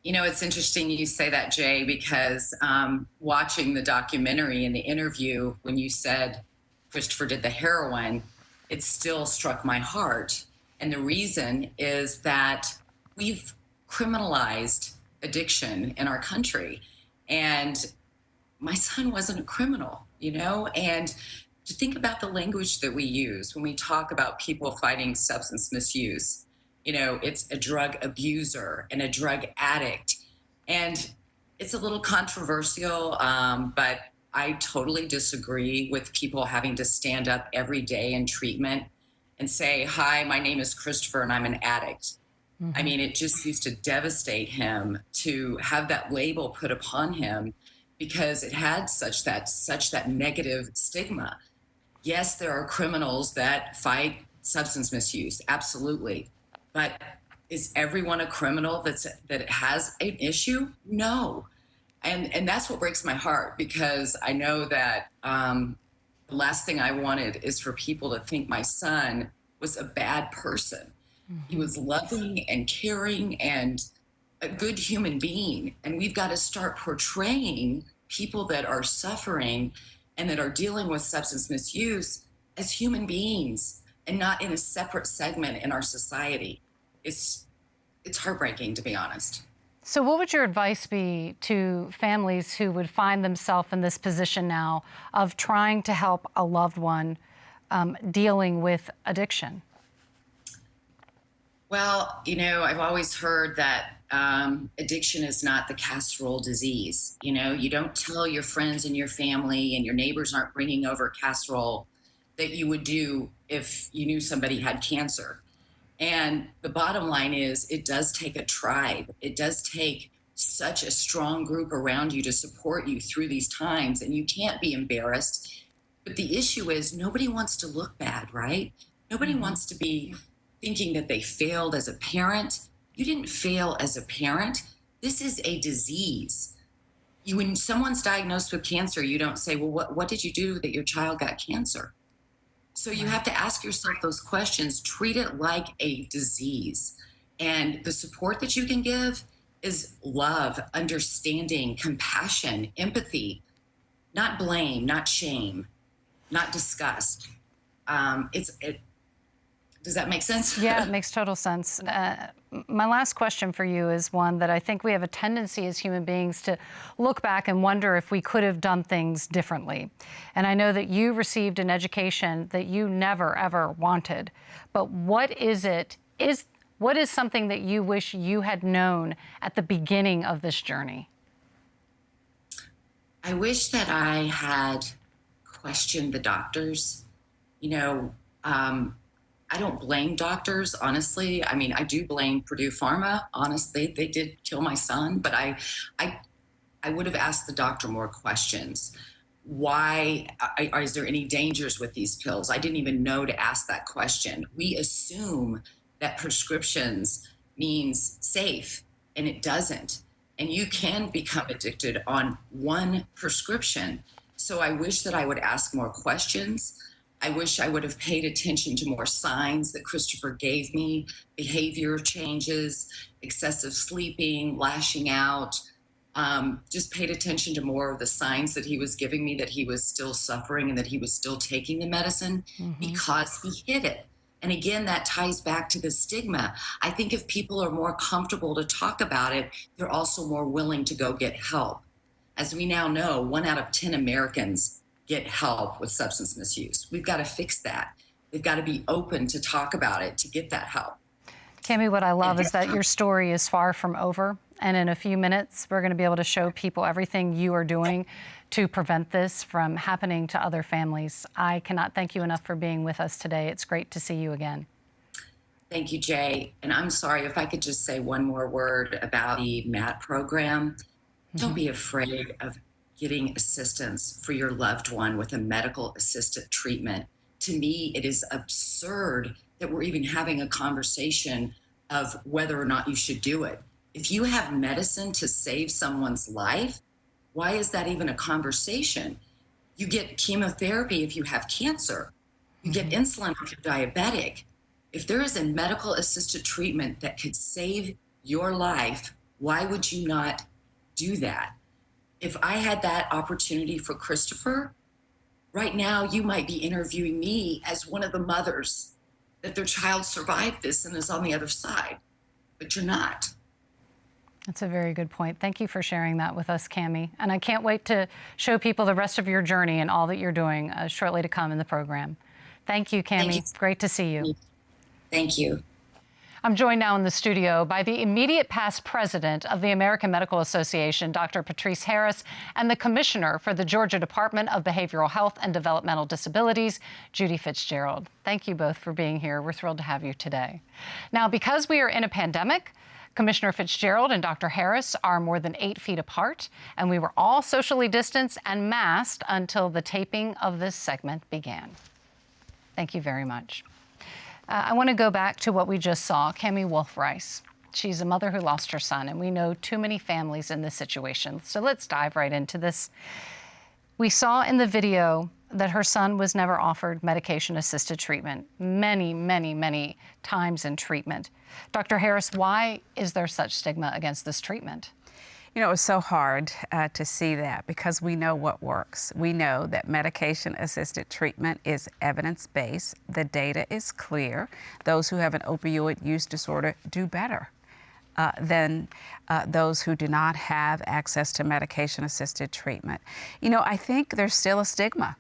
It's interesting you say that, Jay, because watching the documentary and the interview, when you said Christopher did the heroin, it still struck my heart. And the reason is that we've criminalized addiction in our country. And my son wasn't a criminal, and to think about the language that we use when we talk about people fighting substance misuse. It's a drug abuser and a drug addict. And it's a little controversial, but I totally disagree with people having to stand up every day in treatment and say, "Hi, my name is Christopher and I'm an addict." I mean, it just used to devastate him to have that label put upon him because it had such that negative stigma. Yes, there are criminals that fight substance misuse, absolutely. But is everyone a criminal that has an issue? No. And that's what breaks my heart, because I know that the last thing I wanted is for people to think my son was a bad person. He was loving and caring and a good human being. And we've got to start portraying people that are suffering and that are dealing with substance misuse as human beings and not in a separate segment in our society. It's heartbreaking, to be honest. So what would your advice be to families who would find themselves in this position now of trying to help a loved one dealing with addiction? Well, I've always heard that addiction is not the casserole disease. You don't tell your friends and your family and your neighbors aren't bringing over casserole that you would do if you knew somebody had cancer. And the bottom line is, it does take a tribe. It does take such a strong group around you to support you through these times, and you can't be embarrassed. But the issue is, nobody wants to look bad, right? Nobody wants to be thinking that they failed as a parent. You didn't fail as a parent. This is a disease. When someone's diagnosed with cancer, you don't say, well, what did you do that your child got cancer? So you have to ask yourself those questions, treat it like a disease. And the support that you can give is love, understanding, compassion, empathy, not blame, not shame, not disgust. Does that make sense? Yeah, it makes total sense. My last question for you is one that I think we have a tendency as human beings to look back and wonder if we could have done things differently. And I know that you received an education that you never, ever wanted. But what is something that you wish you had known at the beginning of this journey? I wish that I had questioned the doctors. I don't blame doctors, honestly. I mean, I do blame Purdue Pharma. Honestly, they did kill my son, but I would have asked the doctor more questions. Why, is there any dangers with these pills? I didn't even know to ask that question. We assume that prescriptions means safe, and it doesn't. And you can become addicted on one prescription. So I wish that I would ask more questions. I wish I would have paid attention to more signs that Christopher gave me, behavior changes, excessive sleeping, lashing out, just paid attention to more of the signs that he was giving me, that he was still suffering and that he was still taking the medicine because he hid it. And again, that ties back to the stigma. I think if people are more comfortable to talk about it, they're also more willing to go get help. As we now know, 1 out of 10 Americans get help with substance misuse. We've got to fix that. We've got to be open to talk about it, to get that help. Cami, what I love is that your story is far from over. And in a few minutes, we're going to be able to show people everything you are doing to prevent this from happening to other families. I cannot thank you enough for being with us today. It's great to see you again. Thank you, Jay. And I'm sorry, if I could just say one more word about the MAT program. Don't be afraid of getting assistance for your loved one with a medical assisted treatment. To me, it is absurd that we're even having a conversation of whether or not you should do it. If you have medicine to save someone's life, why is that even a conversation? You get chemotherapy if you have cancer. You get insulin if you're diabetic. If there is a medical assisted treatment that could save your life, why would you not do that? If I had that opportunity for Christopher, right now you might be interviewing me as one of the mothers that their child survived this and is on the other side, but you're not. That's a very good point. Thank you for sharing that with us, Cami. And I can't wait to show people the rest of your journey and all that you're doing shortly to come in the program. Thank you, Cami. Great to see you. Thank you. I'm joined now in the studio by the immediate past president of the American Medical Association, Dr. Patrice Harris, and the commissioner for the Georgia Department of Behavioral Health and Developmental Disabilities, Judy Fitzgerald. Thank you both for being here. We're thrilled to have you today. Now, because we are in a pandemic, Commissioner Fitzgerald and Dr. Harris are more than 8 feet apart, and we were all socially distanced and masked until the taping of this segment began. Thank you very much. I want to go back to what we just saw, Cami Wolf-Rice. She's a mother who lost her son, and we know too many families in this situation. So let's dive right into this. We saw in the video that her son was never offered medication-assisted treatment, many times in treatment. Dr. Harris, why is there such stigma against this treatment? You know, it's so hard to see that because we know what works. We know that medication-assisted treatment is evidence-based. The data is clear. Those who have an opioid use disorder do better than those who do not have access to medication-assisted treatment. You know, I think there's still a stigma.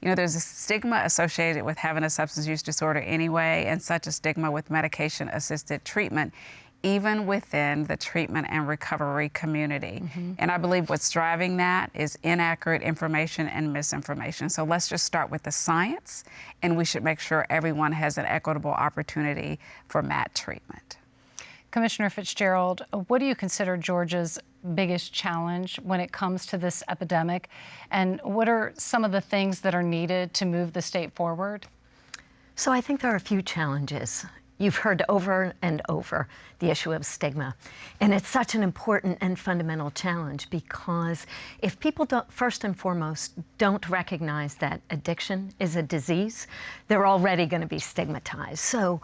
You know, there's a stigma associated with having a substance use disorder anyway, and such a stigma with medication-assisted treatment, even within the treatment and recovery community. And I believe what's driving that is inaccurate information and misinformation. So let's just start with the science, and we should make sure everyone has an equitable opportunity for MAT treatment. Commissioner Fitzgerald, what do you consider Georgia's biggest challenge when it comes to this epidemic? And what are some of the things that are needed to move the state forward? So I think there are a few challenges. You've heard over and over the issue of stigma. And it's such an important and fundamental challenge because if people don't, first and foremost, don't recognize that addiction is a disease, they're already going to be stigmatized. So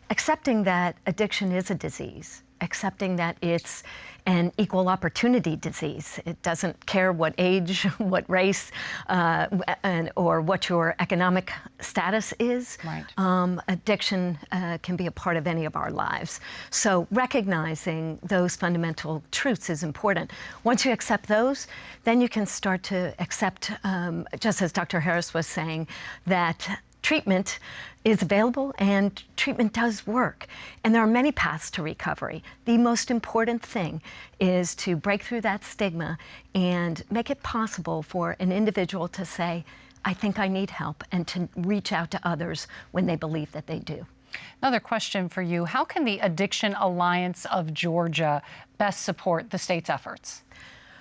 accepting that addiction is a disease, accepting that it's an equal opportunity disease. It doesn't care what age, what race, or what your economic status is. Right. Addiction can be a part of any of our lives. So recognizing those fundamental truths is important. Once you accept those, then you can start to accept, just as Dr. Harris was saying, that treatment is available and treatment does work. And there are many paths to recovery. The most important thing is to break through that stigma and make it possible for an individual to say, I think I need help, and to reach out to others when they believe that they do. Another question for you. How can the Addiction Alliance of Georgia best support the state's efforts?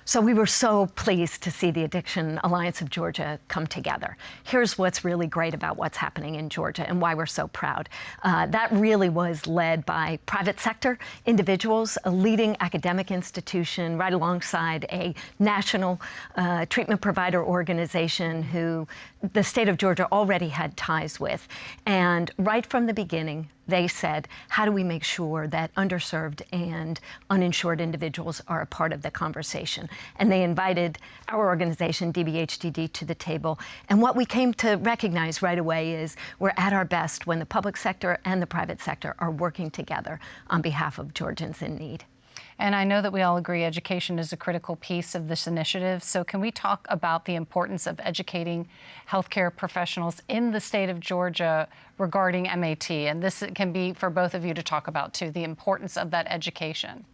So we were so pleased to see the Addiction Alliance of Georgia come together. Here's what's really great about what's happening in Georgia and why we're so proud. That really was led by private sector individuals, a leading academic institution right alongside a national treatment provider organization who the state of Georgia already had ties with. And right from the beginning, they said, how do we make sure that underserved and uninsured individuals are a part of the conversation? And they invited our organization, DBHDD, to the table. And what we came to recognize right away is we're at our best when the public sector and the private sector are working together on behalf of Georgians in need. And I know that we all agree education is a critical piece of this initiative. So can we talk about the importance of educating healthcare professionals in the state of Georgia regarding MAT? And this can be for both of you to talk about, too, the importance of that education.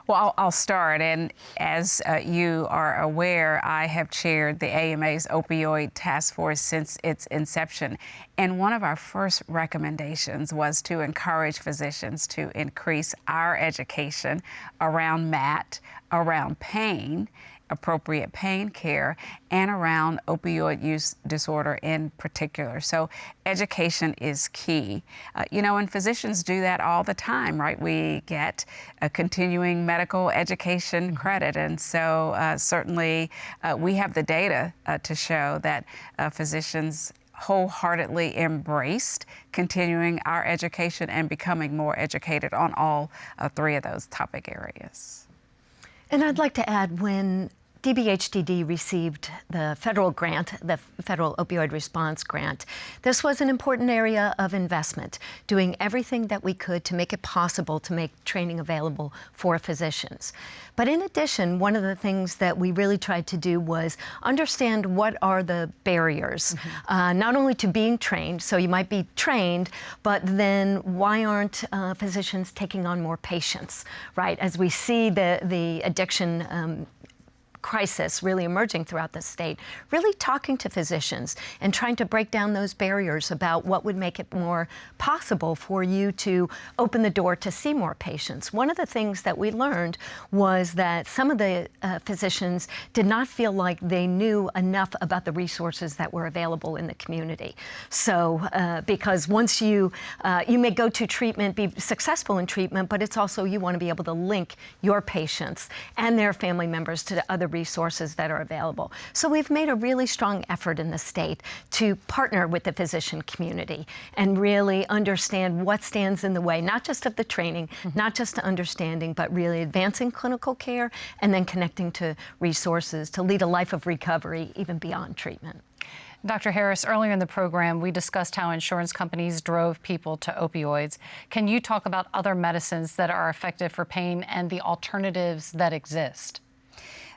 Well, I'll start, and as you are aware, I have chaired the AMA's opioid task force since its inception, and one of our first recommendations was to encourage physicians to increase our education around MAT, around pain, appropriate pain care, and around opioid use disorder in particular. So education is key. You know, and physicians do that all the time, right? We get a continuing medical education credit, and so certainly we have the data to show that physicians wholeheartedly embraced continuing our education and becoming more educated on all three of those topic areas. And I'd like to add, when DBHDD received the federal grant, the Federal Opioid Response Grant. This was an important area of investment, doing everything that we could to make it possible to make training available for physicians. But in addition, one of the things that we really tried to do was understand what are the barriers, not only to being trained, so you might be trained, but then why aren't physicians taking on more patients, right? As we see the addiction crisis really emerging throughout the state, really talking to physicians and trying to break down those barriers about what would make it more possible for you to open the door to see more patients. One of the things that we learned was that some of the physicians did not feel like they knew enough about the resources that were available in the community. So, because once you may go to treatment, be successful in treatment, but it's also you want to be able to link your patients and their family members to the other resources that are available. So we've made a really strong effort in the state to partner with the physician community and really understand what stands in the way, not just of the training, not just to understanding, but really advancing clinical care and then connecting to resources to lead a life of recovery even beyond treatment. Dr. Harris, earlier in the program, we discussed how insurance companies drove people to opioids. Can you talk about other medicines that are effective for pain and the alternatives that exist?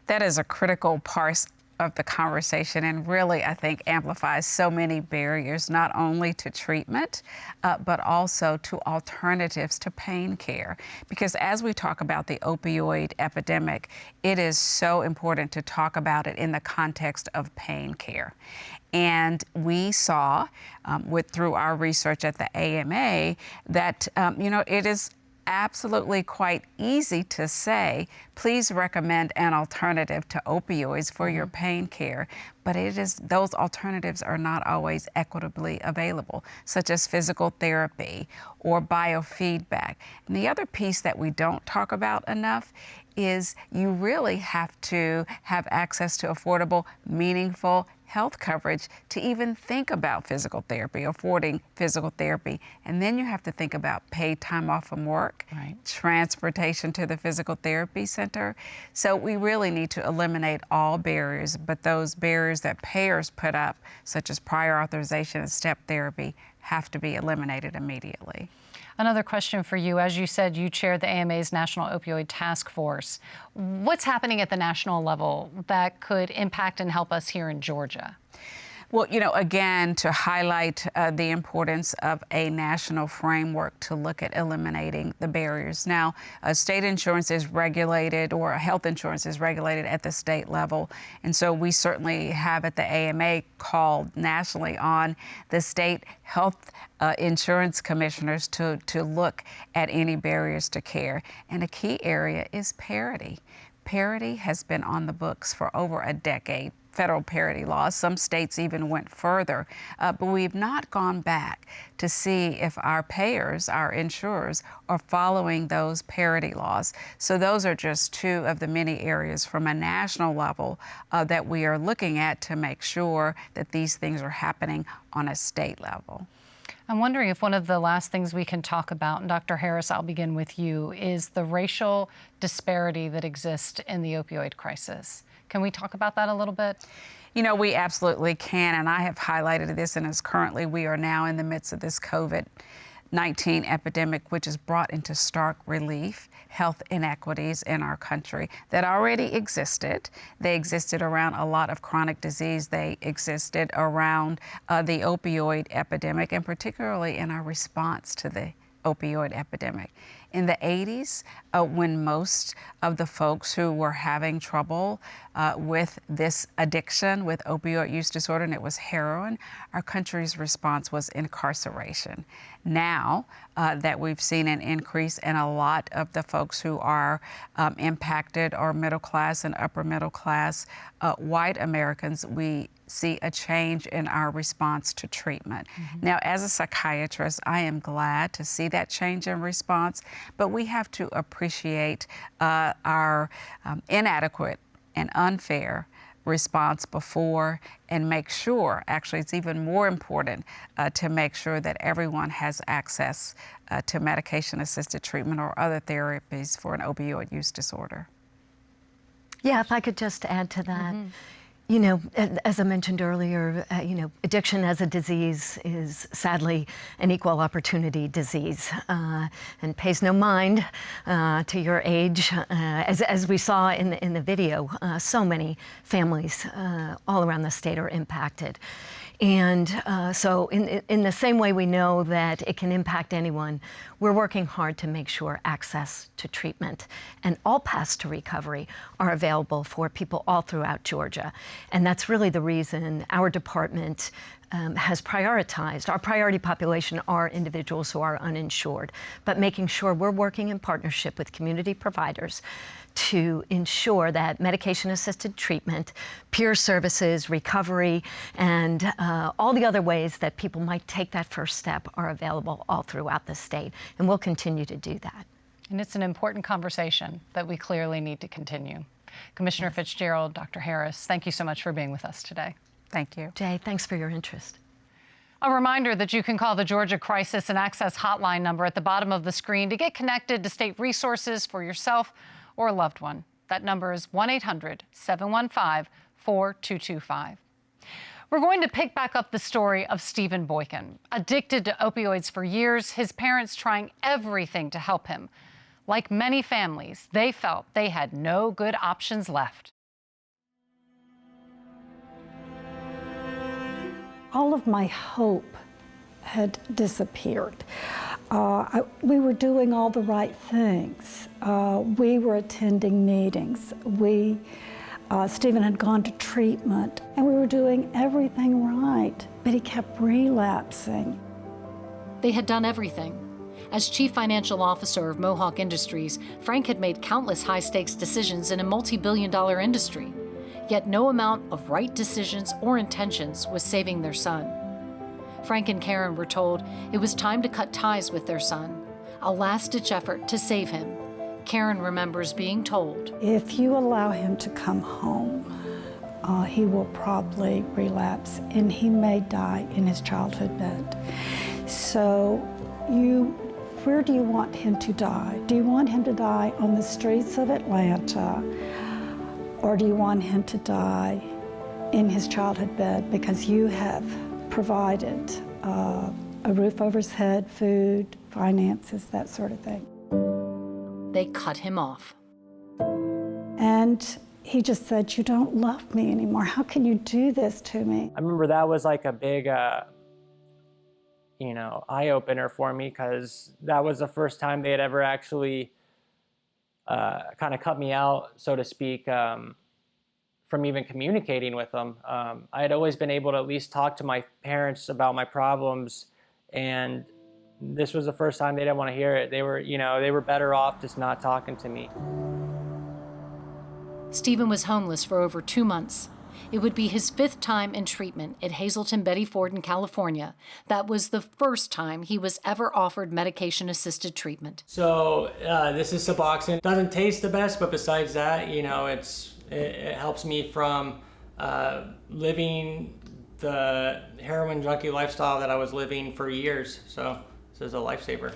That is a critical part of the conversation and really, I think, amplifies so many barriers, not only to treatment, but also to alternatives to pain care. Because as we talk about the opioid epidemic, it is so important to talk about it in the context of pain care. And we saw, through our research at the AMA, that, it is absolutely quite easy to say, please recommend an alternative to opioids for your pain care, but those alternatives are not always equitably available, such as physical therapy or biofeedback. And the other piece that we don't talk about enough is you really have to have access to affordable, meaningful health coverage to even think about physical therapy, affording physical therapy. And then you have to think about paid time off from work, transportation to the physical therapy center. So we really need to eliminate all barriers, but those barriers that payers put up, such as prior authorization and step therapy, have to be eliminated immediately. Another question for you. As you said, you chair the AMA's National Opioid Task Force. What's happening at the national level that could impact and help us here in Georgia? Well, again, to highlight the importance of a national framework to look at eliminating the barriers. Now, state insurance is regulated, or health insurance is regulated at the state level. And so we certainly have at the AMA called nationally on the state health insurance commissioners to look at any barriers to care. And a key area is parity. Parity has been on the books for over a decade. Federal parity laws. Some states even went further, but we've not gone back to see if our payers, our insurers, are following those parity laws. So those are just two of the many areas from a national level that we are looking at to make sure that these things are happening on a state level. I'm wondering if one of the last things we can talk about, and Dr. Harris, I'll begin with you, is the racial disparity that exists in the opioid crisis. Can we talk about that a little bit? We absolutely can, and I have highlighted this, and as currently we are now in the midst of this COVID-19 epidemic, which has brought into stark relief health inequities in our country that already existed. They existed around a lot of chronic disease. They existed around the opioid epidemic, and particularly in our response to the opioid epidemic. In the 80s, when most of the folks who were having trouble with this addiction, with opioid use disorder, and it was heroin, our country's response was incarceration. Now that we've seen an increase in a lot of the folks who are impacted are middle class and upper middle class white Americans, we see a change in our response to treatment. Now, as a psychiatrist, I am glad to see that change in response, but we have to appreciate our inadequate and unfair response before and make sure, actually it's even more important to make sure that everyone has access to medication-assisted treatment or other therapies for an opioid use disorder. Yeah, if I could just add to that. You know, as I mentioned earlier, you know, addiction as a disease is sadly an equal opportunity disease and pays no mind to your age. As we saw in the video, so many families all around the state are impacted. And so in the same way we know that it can impact anyone, we're working hard to make sure access to treatment and all paths to recovery are available for people all throughout Georgia. And that's really the reason our department has prioritized. Our priority population are individuals who are uninsured, but making sure we're working in partnership with community providers to ensure that medication-assisted treatment, peer services, recovery, and all the other ways that people might take that first step are available all throughout the state, and we'll continue to do that. And it's an important conversation that we clearly need to continue. Commissioner Fitzgerald, Dr. Harris, thank you so much for being with us today. Thank you. Jay, thanks for your interest. A reminder that you can call the Georgia Crisis and Access Hotline number at the bottom of the screen to get connected to state resources for yourself or a loved one. That number is 1-800-715-4225. We're going to pick back up the story of Stephen Boykin. Addicted to opioids for years, his parents trying everything to help him. Like many families, they felt they had no good options left. All of my hope had disappeared. We were doing all the right things. We were attending meetings. Stephen had gone to treatment, and we were doing everything right, but he kept relapsing. They had done everything. As chief financial officer of Mohawk Industries, Frank had made countless high-stakes decisions in a multi-billion-dollar industry. Yet no amount of right decisions or intentions was saving their son. Frank and Karen were told it was time to cut ties with their son, a last-ditch effort to save him. Karen remembers being told, if you allow him to come home, he will probably relapse and he may die in his childhood bed. So where do you want him to die? Do you want him to die on the streets of Atlanta, or do you want him to die in his childhood bed because you have provided a roof over his head, food, finances, that sort of thing? They cut him off. And he just said, you don't love me anymore. How can you do this to me? I remember that was like a big, eye-opener for me, because that was the first time they had ever actually kind of cut me out, so to speak, from even communicating with them. I had always been able to at least talk to my parents about my problems, and this was the first time they didn't want to hear it. They were better off just not talking to me. Stephen was homeless for over 2 months. It would be his 5th time in treatment at Hazleton Betty Ford in California. That was the first time he was ever offered medication-assisted treatment. So this is Suboxone. Doesn't taste the best, but besides that, it helps me from living the heroin junkie lifestyle that I was living for years. So this is a lifesaver.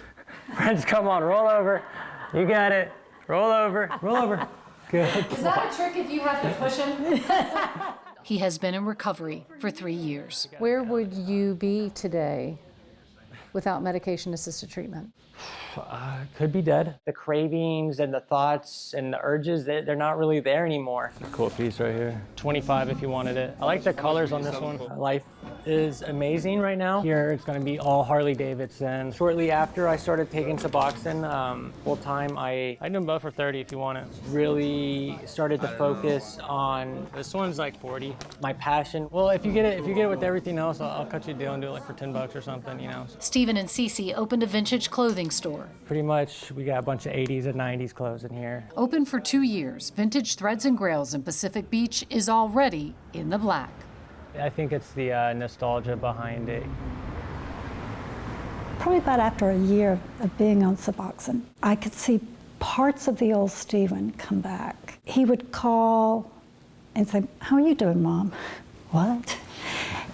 Friends, come on, roll over. You got it. Roll over, roll over. Good. Is that a trick if you have to push him? He has been in recovery for 3 years. Where would you be today without medication-assisted treatment? Could be dead. The cravings and the thoughts and the urges, they're not really there anymore. Cool piece right here. 25 if you wanted it. I like the colors on this one. Life is amazing right now. Here it's going to be all Harley Davidson. Shortly after I started taking Suboxone full time, I do them both for 30 if you want it. Really started to focus on, this one's like 40. My passion. Well, if you get it with everything else, I'll cut you a deal and do it like for $10 or something, Stephen and Cece opened a vintage clothing store. Pretty much, we got a bunch of 80s and 90s clothes in here. Open for 2 years, Vintage Threads and Grails in Pacific Beach is already in the black. I think it's the nostalgia behind it. Probably about after a year of being on Suboxone, I could see parts of the old Stephen come back. He would call and say, how are you doing, Mom? What?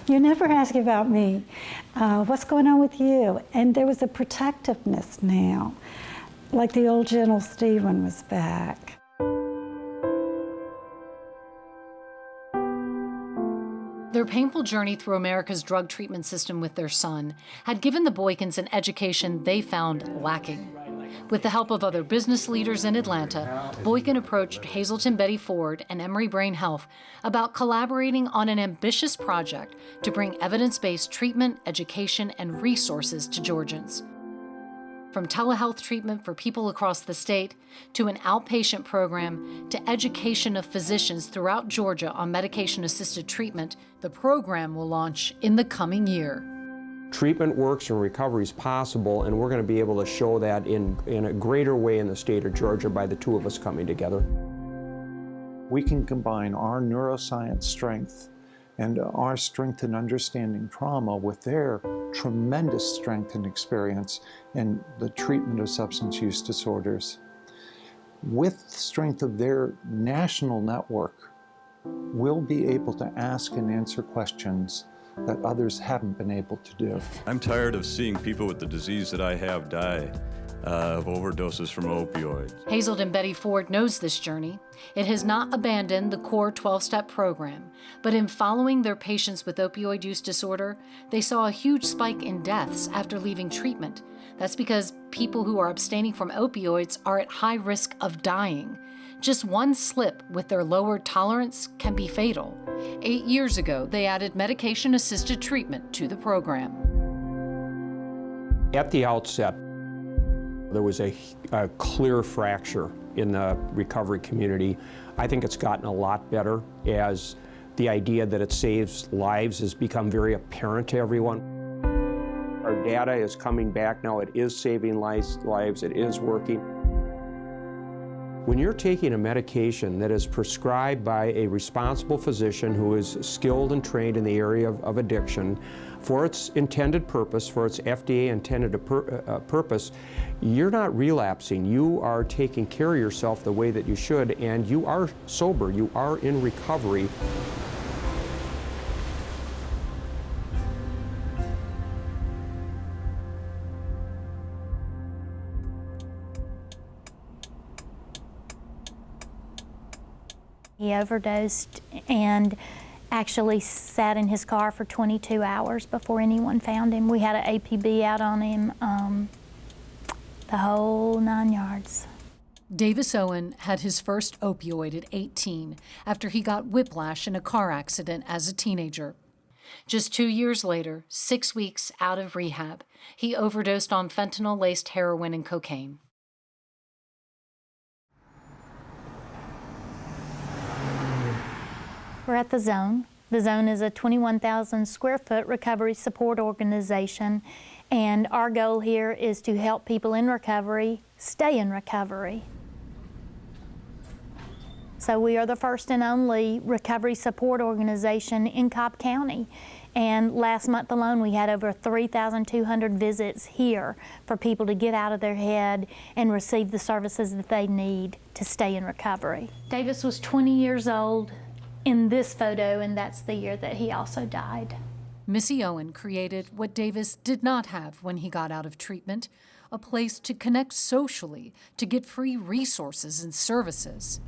You never ask about me. What's going on with you? And there was a protectiveness now, like the old gentle Stephen was back. Their painful journey through America's drug treatment system with their son had given the Boykins an education they found lacking. With the help of other business leaders in Atlanta, Boykin approached Hazelton Betty Ford and Emory Brain Health about collaborating on an ambitious project to bring evidence-based treatment, education, and resources to Georgians. From telehealth treatment for people across the state to an outpatient program to education of physicians throughout Georgia on medication-assisted treatment, the program will launch in the coming year. Treatment works and recovery is possible, and we're going to be able to show that in a greater way in the state of Georgia by the two of us coming together. We can combine our neuroscience strength and our strength in understanding trauma with their tremendous strength and experience in the treatment of substance use disorders. With the strength of their national network, we'll be able to ask and answer questions that others haven't been able to do. I'm tired of seeing people with the disease that I have die of overdoses from opioids. Hazelton Betty Ford knows this journey. It has not abandoned the core 12-step program, but in following their patients with opioid use disorder, they saw a huge spike in deaths after leaving treatment. That's because people who are abstaining from opioids are at high risk of dying. Just one slip with their lowered tolerance can be fatal. 8 years ago, they added medication-assisted treatment to the program. At the outset, there was a clear fracture in the recovery community. I think it's gotten a lot better as the idea that it saves lives has become very apparent to everyone. Our data is coming back now. It is saving lives. It is working. When you're taking a medication that is prescribed by a responsible physician who is skilled and trained in the area of addiction for its intended purpose, for its FDA intended purpose, you're not relapsing. You are taking care of yourself the way that you should, and you are sober. You are in recovery. He overdosed and actually sat in his car for 22 hours before anyone found him. We had an APB out on him, the whole 9 yards. Davis Owen had his first opioid at 18 after he got whiplash in a car accident as a teenager. Just 2 years later, 6 weeks out of rehab, he overdosed on fentanyl-laced heroin and cocaine. We're at the Zone. The Zone is a 21,000 square foot recovery support organization, and our goal here is to help people in recovery stay in recovery. So we are the first and only recovery support organization in Cobb County. And last month alone, we had over 3,200 visits here for people to get out of their head and receive the services that they need to stay in recovery. Davis was 20 years old in this photo, and that's the year that he also died. Missy Owen created what Davis did not have when he got out of treatment, a place to connect socially, to get free resources and services.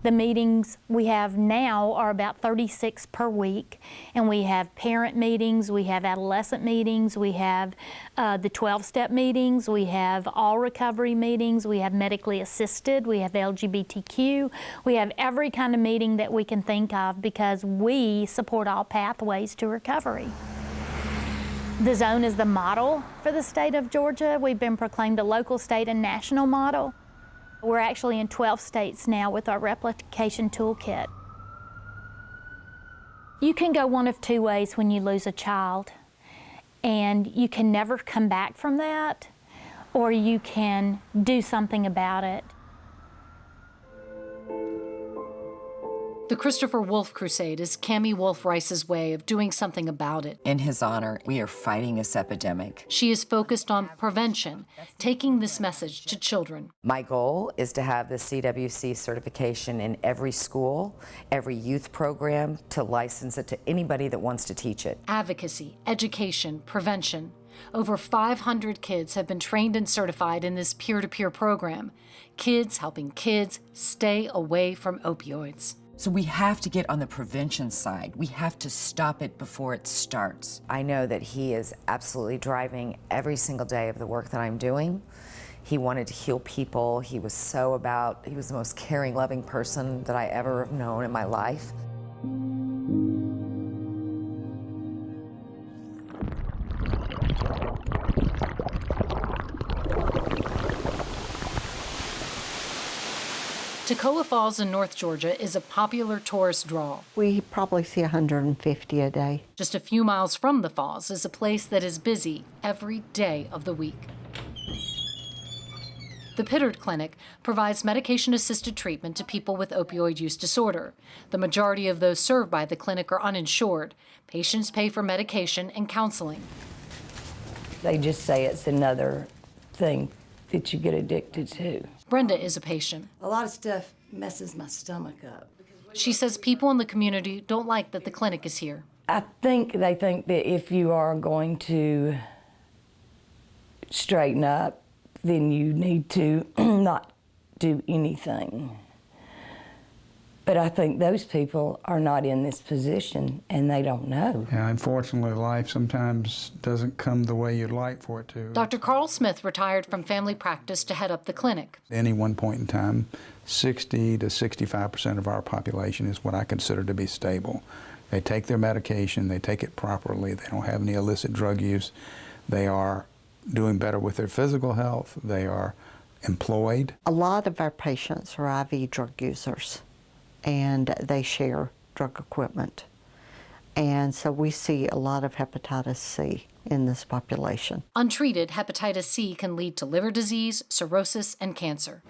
The meetings we have now are about 36 per week, and we have parent meetings, we have adolescent meetings, we have the 12-step meetings, we have all recovery meetings, we have medically assisted, we have LGBTQ, we have every kind of meeting that we can think of because we support all pathways to recovery. The Zone is the model for the state of Georgia. We've been proclaimed a local, state, and national model. We're actually in 12 states now with our replication toolkit. You can go one of two ways when you lose a child, and you can never come back from that, or you can do something about it. The Christopher Wolf Crusade is Cammie Wolf Rice's way of doing something about it. In his honor, we are fighting this epidemic. She is focused on prevention, taking this message to children. My goal is to have the CWC certification in every school, every youth program, to license it to anybody that wants to teach it. Advocacy, education, prevention. Over 500 kids have been trained and certified in this peer-to-peer program. Kids helping kids stay away from opioids. So we have to get on the prevention side. We have to stop it before it starts. I know that he is absolutely driving every single day of the work that I'm doing. He wanted to heal people. He was the most caring, loving person that I ever have known in my life. Toccoa Falls in North Georgia is a popular tourist draw. We probably see 150 a day. Just a few miles from the falls is a place that is busy every day of the week. The Pittard Clinic provides medication-assisted treatment to people with opioid use disorder. The majority of those served by the clinic are uninsured. Patients pay for medication and counseling. They just say it's another thing that you get addicted to. Brenda is a patient. A lot of stuff messes my stomach up. She says people in the community don't like that the clinic is here. I think they think that if you are going to straighten up, then you need to not do anything. But I think those people are not in this position and they don't know. Yeah, unfortunately, life sometimes doesn't come the way you'd like for it to. Dr. Carl Smith retired from family practice to head up the clinic. At any one point in time, 60 to 65% of our population is what I consider to be stable. They take their medication, they take it properly, they don't have any illicit drug use, they are doing better with their physical health, they are employed. A lot of our patients are IV drug users, and they share drug equipment. And so we see a lot of hepatitis C in this population. Untreated, hepatitis C can lead to liver disease, cirrhosis, and cancer.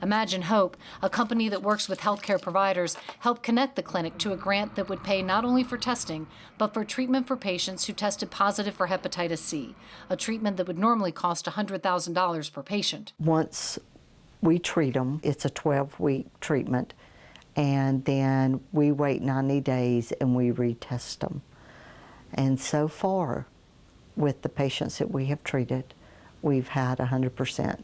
Imagine Hope, a company that works with healthcare providers, helped connect the clinic to a grant that would pay not only for testing, but for treatment for patients who tested positive for hepatitis C, a treatment that would normally cost $100,000 per patient. Once we treat them, it's a 12-week treatment, and then we wait 90 days and we retest them. And so far, with the patients that we have treated, we've had 100%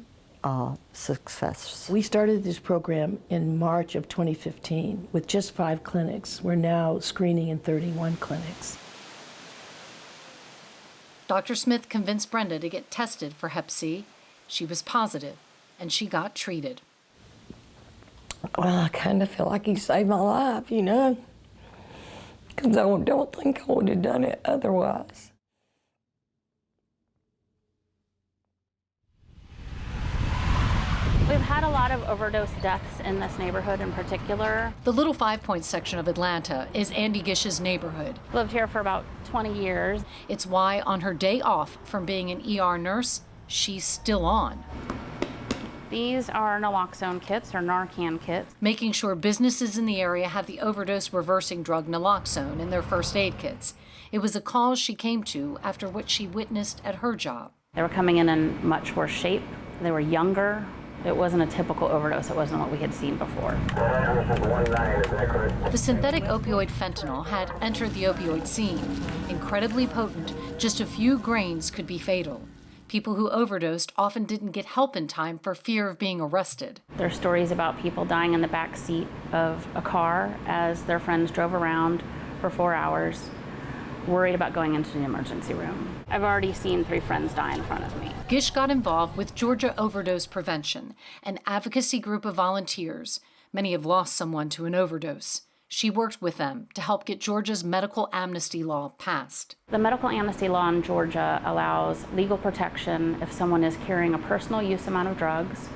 success. We started this program in March of 2015 with just 5 clinics. We're now screening in 31 clinics. Dr. Smith convinced Brenda to get tested for Hep C. She was positive, and she got treated. Well, I kind of feel like he saved my life, you know, because I don't think I would have done it otherwise. We've had a lot of overdose deaths in this neighborhood in particular. The Little Five Points section of Atlanta is Andy Gish's neighborhood. Lived here for about 20 years. It's why on her day off from being an ER nurse, she's still on. These are naloxone kits or Narcan kits. Making sure businesses in the area have the overdose reversing drug naloxone in their first aid kits. It was a cause she came to after what she witnessed at her job. They were coming in much worse shape. They were younger. It wasn't a typical overdose. It wasn't what we had seen before. The synthetic opioid fentanyl had entered the opioid scene. Incredibly potent, just a few grains could be fatal. People who overdosed often didn't get help in time for fear of being arrested. There are stories about people dying in the back seat of a car as their friends drove around for 4 hours, worried about going into the emergency room. I've already seen 3 friends die in front of me. Gish got involved with Georgia Overdose Prevention, an advocacy group of volunteers. Many have lost someone to an overdose. She worked with them to help get Georgia's medical amnesty law passed. The medical amnesty law in Georgia allows legal protection if someone is carrying a personal use amount of drugs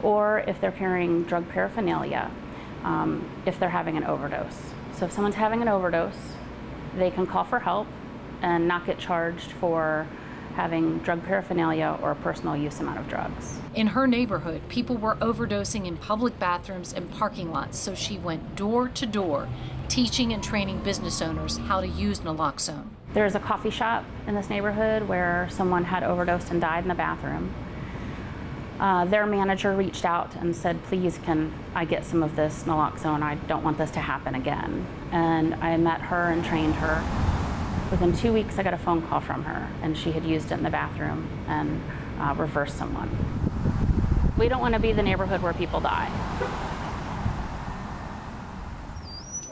or if they're carrying drug paraphernalia, if they're having an overdose. So if someone's having an overdose, they can call for help and not get charged for having drug paraphernalia or a personal use amount of drugs. In her neighborhood, people were overdosing in public bathrooms and parking lots, so she went door to door, teaching and training business owners how to use naloxone. There's a coffee shop in this neighborhood where someone had overdosed and died in the bathroom. Their manager reached out and said, please, can I get some of this naloxone? I don't want this to happen again. And I met her and trained her. Within 2 weeks, I got a phone call from her, and she had used it in the bathroom and reversed someone. We don't want to be the neighborhood where people die.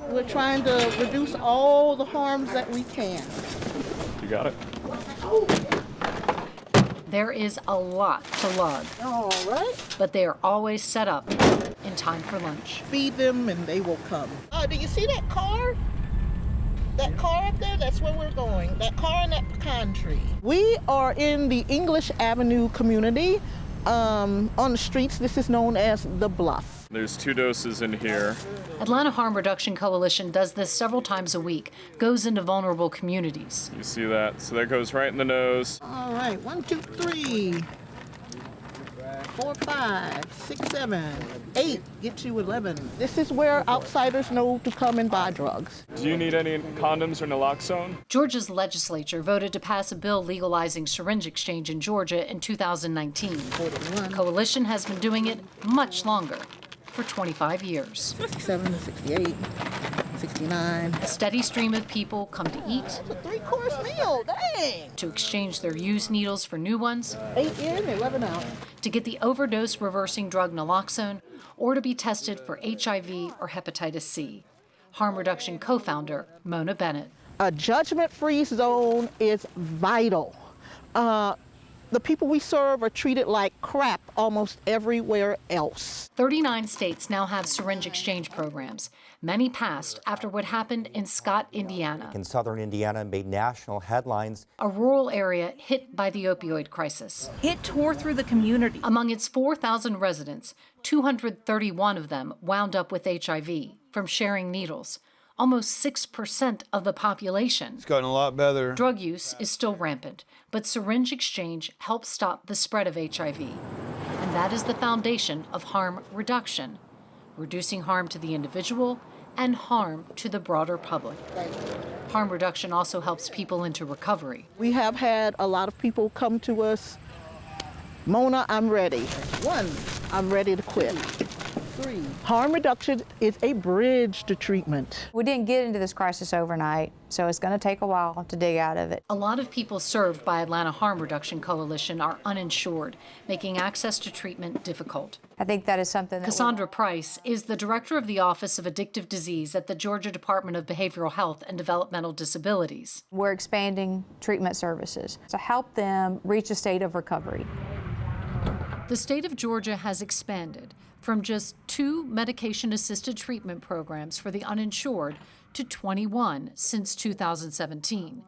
We're trying to reduce all the harms that we can. You got it. There is a lot to lug. All right. But they are always set up in time for lunch. Feed them and they will come. Do you see that car? That car up there, that's where we're going. That car and that pecan tree. We are in the English Avenue community. On the streets, this is known as the Bluff. There's 2 doses in here. Atlanta Harm Reduction Coalition does this several times a week, goes into vulnerable communities. You see that? So that goes right in the nose. All right, 1, 2, 3, 4, 5, 6, 7, 8, get you 11. This is where outsiders know to come and buy drugs. Do you need any condoms or naloxone? Georgia's legislature voted to pass a bill legalizing syringe exchange in Georgia in 2019. The coalition has been doing it much longer, for 25 years. 67, 68, 69. A steady stream of people come to eat. It's a 3-course meal, dang! To exchange their used needles for new ones. 8 in, 11 out. To get the overdose reversing drug naloxone, or to be tested for HIV or hepatitis C. Harm Reduction co-founder Mona Bennett. A judgment-free zone is vital. The people we serve are treated like crap almost everywhere else. 39 states now have syringe exchange programs. Many passed after what happened in Scott, Indiana. In southern Indiana, made national headlines. A rural area hit by the opioid crisis. It tore through the community. Among its 4,000 residents, 231 of them wound up with HIV from sharing needles. Almost 6% of the population. It's gotten a lot better. Drug use is still rampant, but syringe exchange helps stop the spread of HIV. And that is the foundation of harm reduction, reducing harm to the individual and harm to the broader public. Harm reduction also helps people into recovery. We have had a lot of people come to us, Mona, I'm ready. 1, I'm ready to quit. 3. Harm reduction is a bridge to treatment. We didn't get into this crisis overnight, so it's going to take a while to dig out of it. A lot of people served by Atlanta Harm Reduction Coalition are uninsured, making access to treatment difficult. I think that is something that Cassandra Price is the director of the Office of Addictive Disease at the Georgia Department of Behavioral Health and Developmental Disabilities. We're expanding treatment services to help them reach a state of recovery. The state of Georgia has expanded from just 2 medication-assisted treatment programs for the uninsured to 21 since 2017.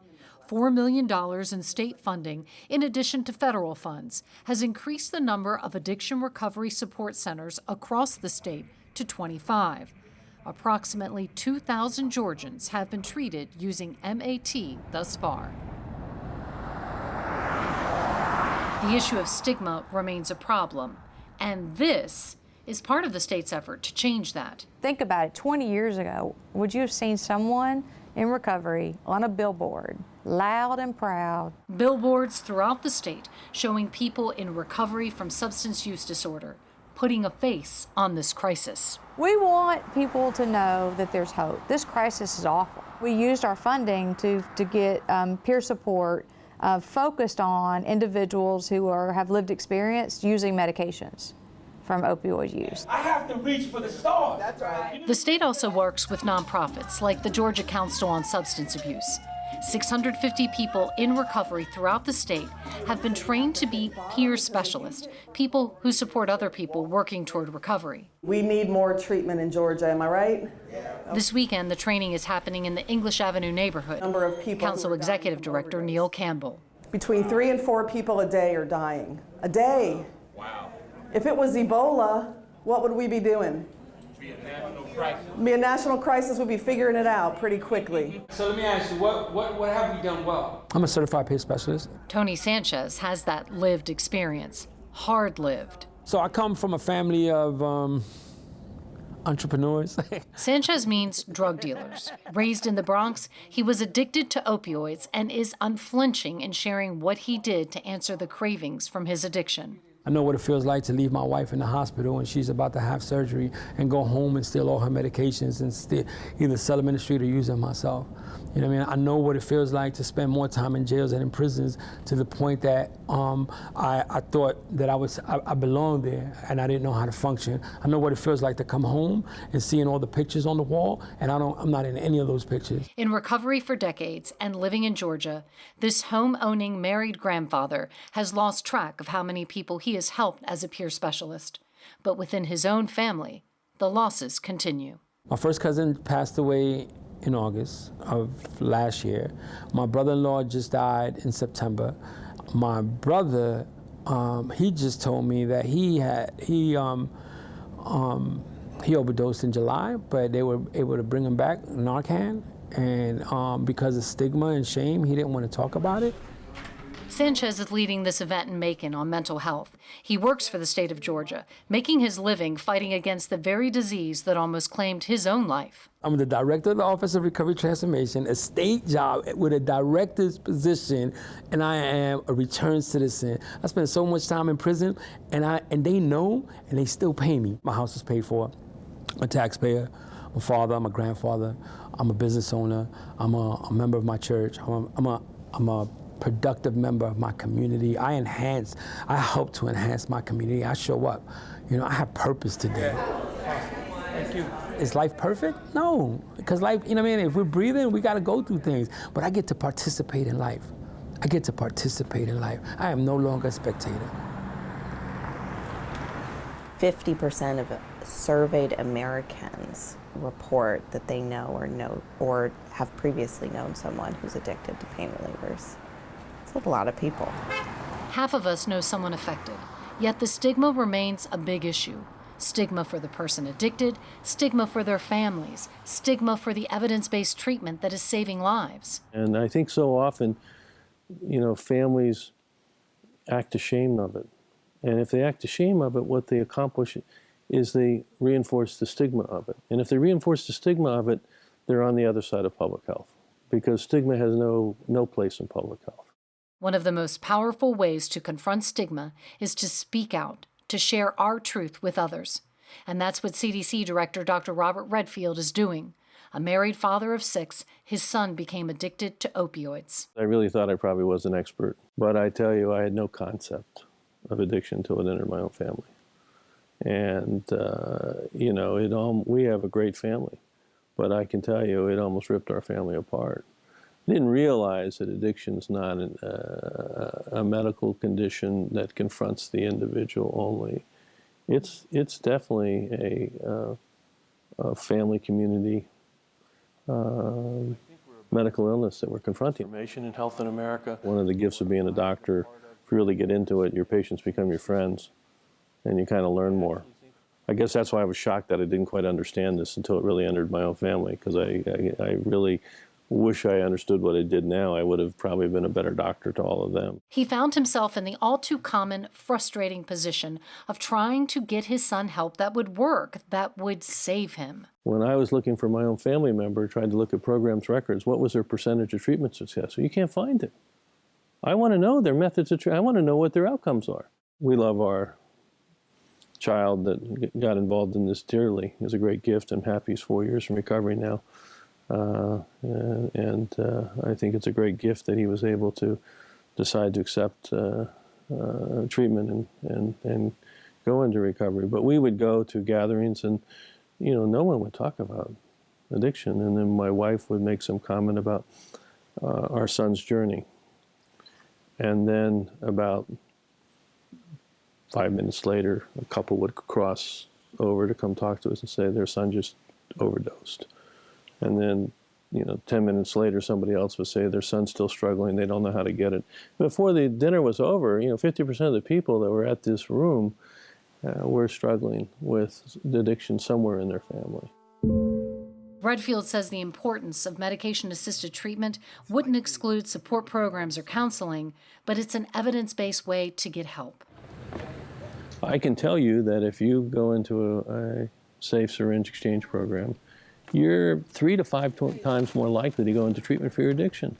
$4 million in state funding, in addition to federal funds, has increased the number of addiction recovery support centers across the state to 25. Approximately 2,000 Georgians have been treated using MAT thus far. The issue of stigma remains a problem, and this is part of the state's effort to change that. Think about it, 20 years ago, would you have seen someone in recovery on a billboard, loud and proud? Billboards throughout the state showing people in recovery from substance use disorder, putting a face on this crisis. We want people to know that there's hope. This crisis is awful. We used our funding to get peer support focused on individuals who have lived experience using medications from opioid use. I have to reach for the stars. That's right. The state also works with nonprofits like the Georgia Council on Substance Abuse. 650 people in recovery throughout the state have been trained to be peer specialists, people who support other people working toward recovery. We need more treatment in Georgia, am I right? This weekend, the training is happening in the English Avenue neighborhood. Number of people Council Executive Director Neil Campbell. Between 3 and 4 people a day are dying. A day. Wow. If it was Ebola, what would we be doing? Be a national crisis. Be a national crisis, we'd be figuring it out pretty quickly. So let me ask you, what have we done well? I'm a certified peer specialist. Tony Sanchez has that lived experience, hard-lived. So I come from a family of entrepreneurs. Sanchez means drug dealers. Raised in the Bronx, he was addicted to opioids and is unflinching in sharing what he did to answer the cravings from his addiction. I know what it feels like to leave my wife in the hospital and she's about to have surgery and go home and steal all her medications and either sell them in the street or use them myself. You know what I mean? I know what it feels like to spend more time in jails and in prisons to the point that I thought that I belonged there and I didn't know how to function. I know what it feels like to come home and seeing all the pictures on the wall, and I'm not in any of those pictures. In recovery for decades and living in Georgia, this home-owning married grandfather has lost track of how many people he has helped as a peer specialist. But within his own family, the losses continue. My first cousin passed away in August of last year. My brother-in-law just died in September. My brother, he just told me that he overdosed in July, but they were able to bring him back Narcan, and because of stigma and shame, he didn't want to talk about it. Sanchez is leading this event in Macon on mental health. He works for the state of Georgia, making his living fighting against the very disease that almost claimed his own life. I'm the director of the Office of Recovery Transformation, a state job with a director's position, and I am a returned citizen. I spent so much time in prison, and they know, and they still pay me. My house is paid for. I'm a taxpayer. I'm a father. I'm a grandfather. I'm a business owner. I'm a member of my church. I'm a productive member of my community. I help to enhance my community. I show up. You know, I have purpose today. Thank you. Is life perfect? No, because life, you know what I mean? If we're breathing, we gotta go through things. But I get to participate in life. I get to participate in life. I am no longer a spectator. 50% of surveyed Americans report that they know or have previously known someone who's addicted to pain relievers. It's a lot of people. Half of us know someone affected, yet the stigma remains a big issue. Stigma for the person addicted, stigma for their families, stigma for the evidence-based treatment that is saving lives. And I think so often, you know, families act ashamed of it. And if they act ashamed of it, what they accomplish is they reinforce the stigma of it. And if they reinforce the stigma of it, they're on the other side of public health, because stigma has no place in public health. One of the most powerful ways to confront stigma is to speak out, to share our truth with others. And that's what CDC Director Dr. Robert Redfield is doing. A married father of 6, his son became addicted to opioids. I really thought I probably was an expert, but I tell you, I had no concept of addiction until it entered my own family. And, you know, we have a great family, but I can tell you it almost ripped our family apart. I didn't realize that addiction is not a medical condition that confronts the individual only. It's definitely a family community medical illness that we're confronting. Information in health in America. One of the gifts of being a doctor, if you really get into it, your patients become your friends, and you kind of learn more. I guess that's why I was shocked that I didn't quite understand this until it really entered my own family, because I really wish I understood what I did now. I would have probably been a better doctor to all of them. He found himself in the all-too-common, frustrating position of trying to get his son help that would work, that would save him. When I was looking for my own family member, tried to look at programs records, what was their percentage of treatment success? Well, you can't find it. I want to know their methods of treatment. I want to know what their outcomes are. We love our child that got involved in this dearly. It was a great gift. I'm happy he's 4 years from recovery now. I think it's a great gift that he was able to decide to accept treatment and go into recovery. But we would go to gatherings and, you know, no one would talk about addiction. And then my wife would make some comment about our son's journey. And then about 5 minutes later, a couple would cross over to come talk to us and say their son just overdosed. And then, you know, 10 minutes later, somebody else would say their son's still struggling, they don't know how to get it. Before the dinner was over, you know, 50% of the people that were at this room were struggling with addiction somewhere in their family. Redfield says the importance of medication-assisted treatment wouldn't exclude support programs or counseling, but it's an evidence-based way to get help. I can tell you that if you go into a safe syringe exchange program, you're 3 to 5 times more likely to go into treatment for your addiction.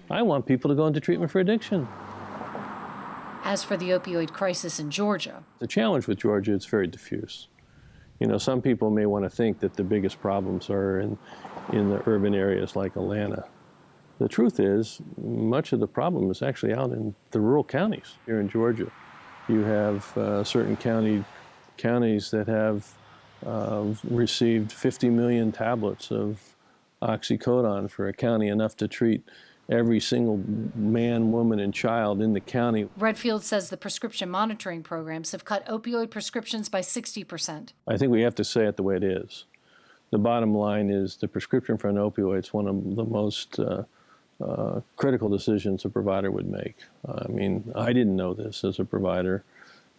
I want people to go into treatment for addiction. As for the opioid crisis in Georgia, The challenge with Georgia, it's very diffuse. You know, some people may want to think that the biggest problems are in the urban areas like Atlanta. The truth is, much of the problem is actually out in the rural counties. Here in Georgia, you have certain counties that have received 50 million tablets of oxycodone for a county, enough to treat every single man, woman, and child in the county. Redfield says the prescription monitoring programs have cut opioid prescriptions by 60%. I think we have to say it the way it is. The bottom line is the prescription for an opioid is one of the most critical decisions a provider would make. I mean, I didn't know this as a provider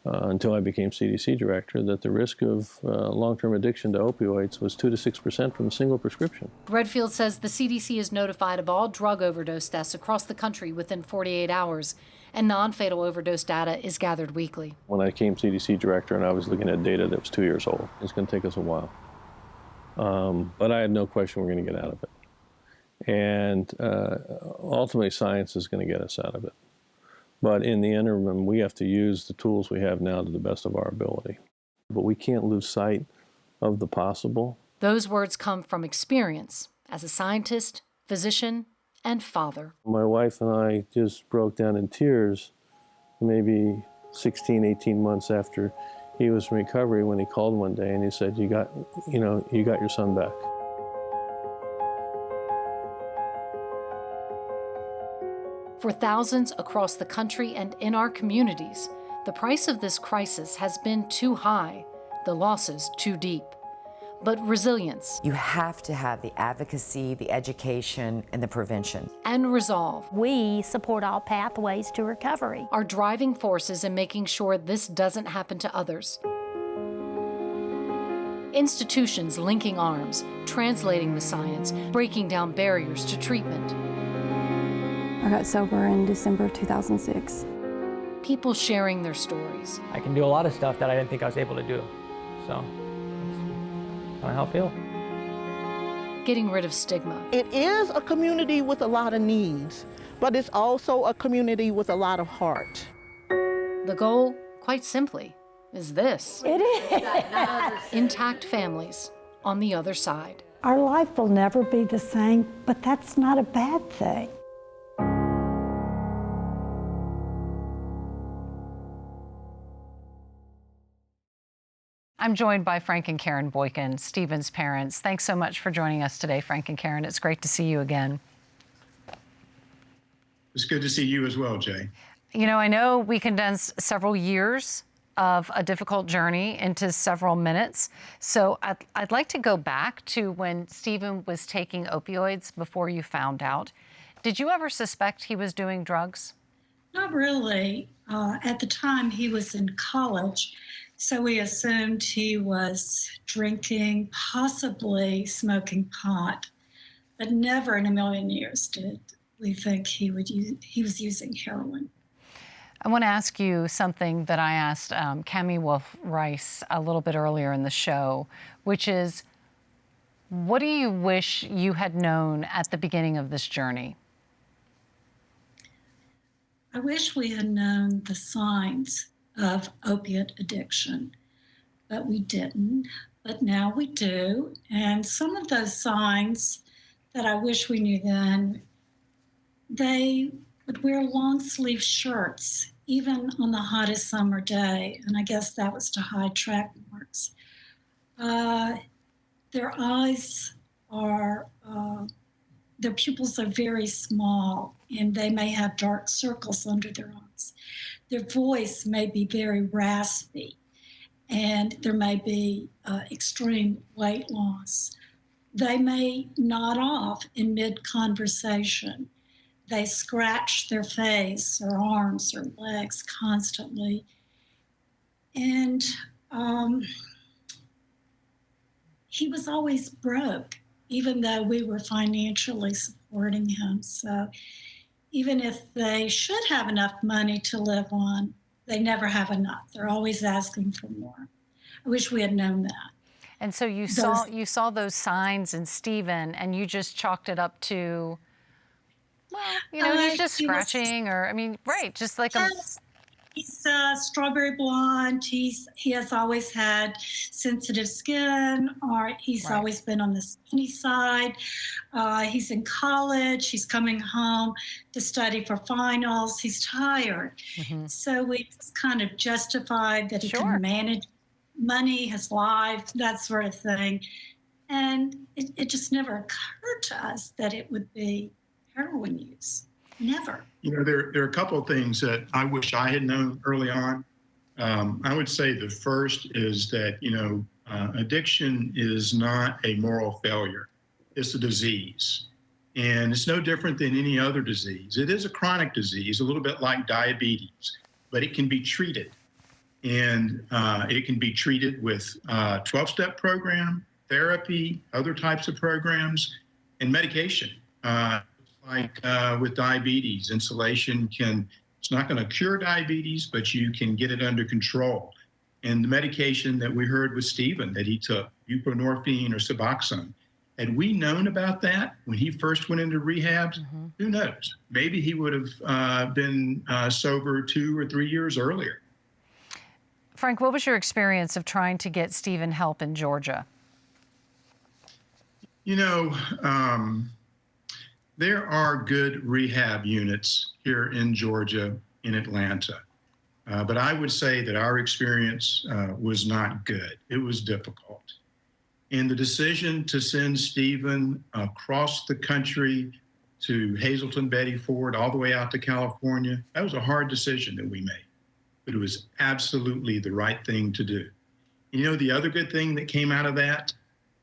until I became CDC director, that the risk of long-term addiction to opioids was 2 to 6% from a single prescription. Redfield says the CDC is notified of all drug overdose deaths across the country within 48 hours, and non-fatal overdose data is gathered weekly. When I became CDC director and I was looking at data that was 2 years old, it's going to take us a while. But I had no question we're going to get out of it. And ultimately, science is going to get us out of it. But in the interim, we have to use the tools we have now to the best of our ability. But we can't lose sight of the possible. Those words come from experience as a scientist, physician, and father. My wife and I just broke down in tears maybe 16, 18 months after he was in recovery, when he called one day and he said, you got your son back. For thousands across the country and in our communities, the price of this crisis has been too high, the losses too deep. But resilience. You have to have the advocacy, the education, and the prevention. And resolve. We support all pathways to recovery. Are driving forces in making sure this doesn't happen to others. Institutions linking arms, translating the science, breaking down barriers to treatment. I got sober in December of 2006. People sharing their stories. I can do a lot of stuff that I didn't think I was able to do. So that's kind of how I feel. Getting rid of stigma. It is a community with a lot of needs, but it's also a community with a lot of heart. The goal, quite simply, is this. It is. Intact families on the other side. Our life will never be the same, but that's not a bad thing. I'm joined by Frank and Karen Boykin, Stephen's parents. Thanks so much for joining us today, Frank and Karen. It's great to see you again. It's good to see you as well, Jay. You know, I know we condensed several years of a difficult journey into several minutes. So I'd like to go back to when Stephen was taking opioids before you found out. Did you ever suspect he was doing drugs? Not really. At the time, he was in college. So we assumed he was drinking, possibly smoking pot, but never in a million years did we think he was using heroin. I want to ask you something that I asked Cami Wolf-Rice a little bit earlier in the show, which is, what do you wish you had known at the beginning of this journey? I wish we had known the signs of opiate addiction, but we didn't. But now we do. And some of those signs that I wish we knew then, they would wear long sleeve shirts, even on the hottest summer day. And I guess that was to hide track marks. Their eyes are, their pupils are very small, and they may have dark circles under their eyes. Their voice may be very raspy, and there may be extreme weight loss. They may nod off in mid-conversation. They scratch their face or arms or legs constantly. And he was always broke, even though we were financially supporting him. So even if they should have enough money to live on, they never have enough. They're always asking for more. I wish we had known that. And so you saw those signs in Stephen, and you just chalked it up to, well, you know, he's just scratching, or, I mean, right, just like a... He's strawberry blonde. He has always had sensitive skin, or he's always been on the skinny side. He's in college. He's coming home to study for finals. He's tired. So we just kind of justified that he can manage money, his life, that sort of thing. And it just never occurred to us that it would be heroin use. Never. You know, there are a couple of things that I wish I had known early on. I would say the first is that, addiction is not a moral failure. It's a disease. And it's no different than any other disease. It is a chronic disease, a little bit like diabetes, but it can be treated. And it can be treated with 12-step program, therapy, other types of programs, and medication. Like with diabetes, insulation it's not going to cure diabetes, but you can get it under control. And the medication that we heard with Stephen that he took, buprenorphine or Suboxone, had we known about that when he first went into rehabs, who knows? Maybe he would have been sober 2 or 3 years earlier. Frank, what was your experience of trying to get Stephen help in Georgia? There are good rehab units here in Georgia, in Atlanta. But I would say that our experience was not good. It was difficult. And the decision to send Stephen across the country to Hazleton Betty Ford, all the way out to California, that was a hard decision that we made. But it was absolutely the right thing to do. The other good thing that came out of that,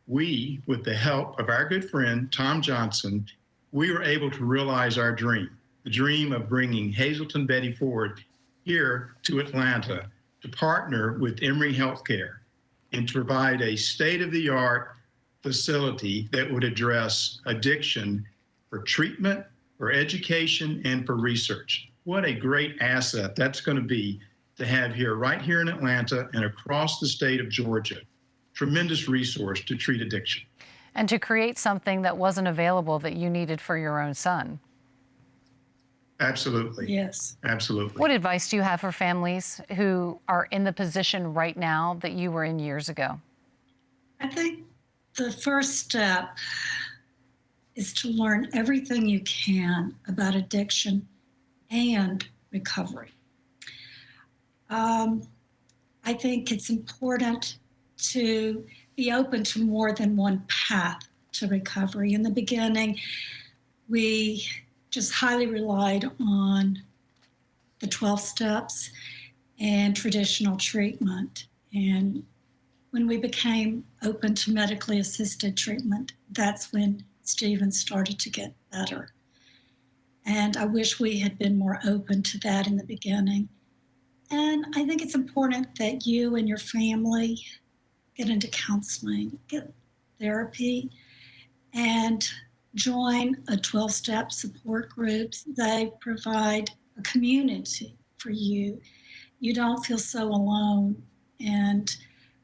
we, with the help of our good friend, Tom Johnson, we were able to realize our dream, the dream of bringing Hazleton Betty Ford here to Atlanta to partner with Emory Healthcare and to provide a state-of-the-art facility that would address addiction for treatment, for education, and for research. What a great asset that's going to be to have here, right here in Atlanta and across the state of Georgia. Tremendous resource to treat addiction. And to create something that wasn't available that you needed for your own son. Absolutely. Yes. Absolutely. What advice do you have for families who are in the position right now that you were in years ago? I think the first step is to learn everything you can about addiction and recovery. I think it's important to be open to more than one path to recovery. In the beginning, we just highly relied on the 12 steps and traditional treatment. And when we became open to medically assisted treatment, that's when Stephen started to get better. And I wish we had been more open to that in the beginning. And I think it's important that you and your family get into counseling, get therapy, and join a 12-step support group. They provide a community for you. You don't feel so alone. And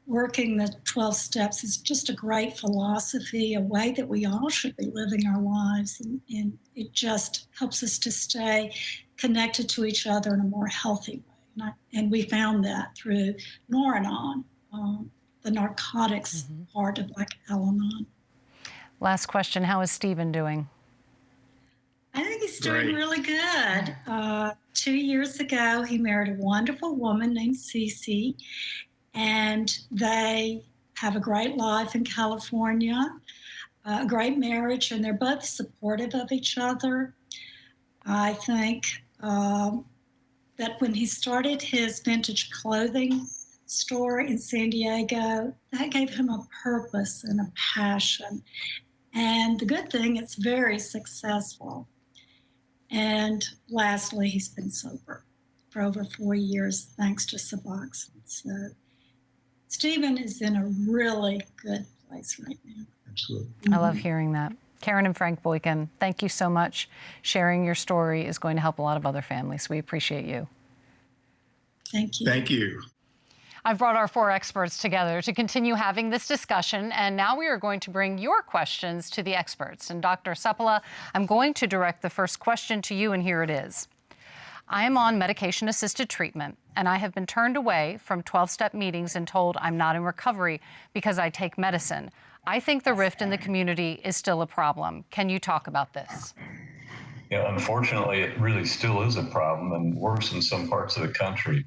working the 12 steps is just a great philosophy, a way that we all should be living our lives. And it just helps us to stay connected to each other in a more healthy way. And we found that through Narcan, the narcotics part of like Al-Anon. Last question, how is Stephen doing? I think he's doing really good. 2 years ago, he married a wonderful woman named Cece, and they have a great life in California, a great marriage, and they're both supportive of each other. I think that when he started his vintage clothing store in San Diego, that gave him a purpose and a passion. And the good thing, it's very successful. And lastly, he's been sober for over 4 years, thanks to Suboxone. So Stephen is in a really good place right now. Absolutely. I love hearing that. Karen and Frank Boykin, thank you so much. Sharing your story is going to help a lot of other families. We appreciate you. Thank you. Thank you. I've brought our 4 experts together to continue having this discussion, and now we are going to bring your questions to the experts. And Dr. Seppala, I'm going to direct the first question to you, and here it is. I am on medication-assisted treatment, and I have been turned away from 12-step meetings and told I'm not in recovery because I take medicine. I think the rift in the community is still a problem. Can you talk about this? Yeah, unfortunately, it really still is a problem, and worse in some parts of the country.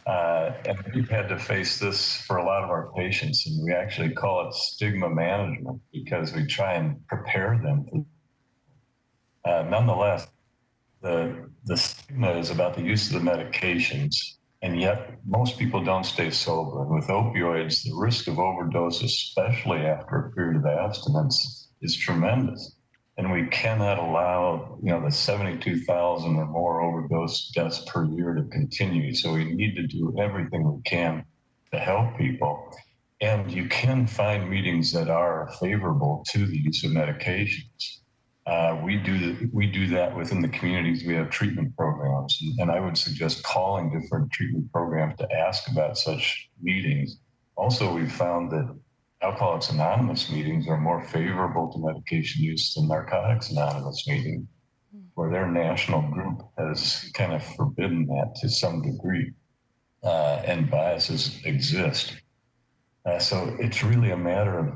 And we've had to face this for a lot of our patients, and we actually call it stigma management because we try and prepare them. Nonetheless, the stigma is about the use of the medications, and yet most people don't stay sober. And with opioids, the risk of overdose, especially after a period of abstinence, is tremendous. And we cannot allow, the 72,000 or more overdose deaths per year to continue. So we need to do everything we can to help people. And you can find meetings that are favorable to the use of medications. We do that within the communities. We have treatment programs, and I would suggest calling different treatment programs to ask about such meetings. Also, we've found that Alcoholics Anonymous meetings are more favorable to medication use than Narcotics Anonymous meetings, where their national group has kind of forbidden that to some degree, and biases exist. So it's really a matter of,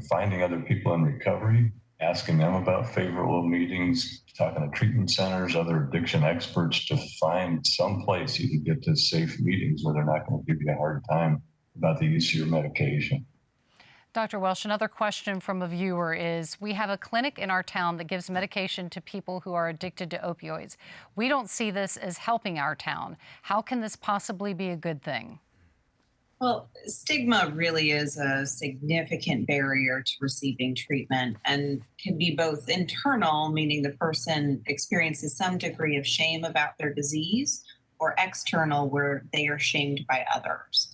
finding other people in recovery, asking them about favorable meetings, talking to treatment centers, other addiction experts to find some place you can get to safe meetings where they're not going to give you a hard time about the use of your medication. Dr. Welsh, another question from a viewer is, we have a clinic in our town that gives medication to people who are addicted to opioids. We don't see this as helping our town. How can this possibly be a good thing? Well, stigma really is a significant barrier to receiving treatment and can be both internal, meaning the person experiences some degree of shame about their disease, or external, where they are shamed by others.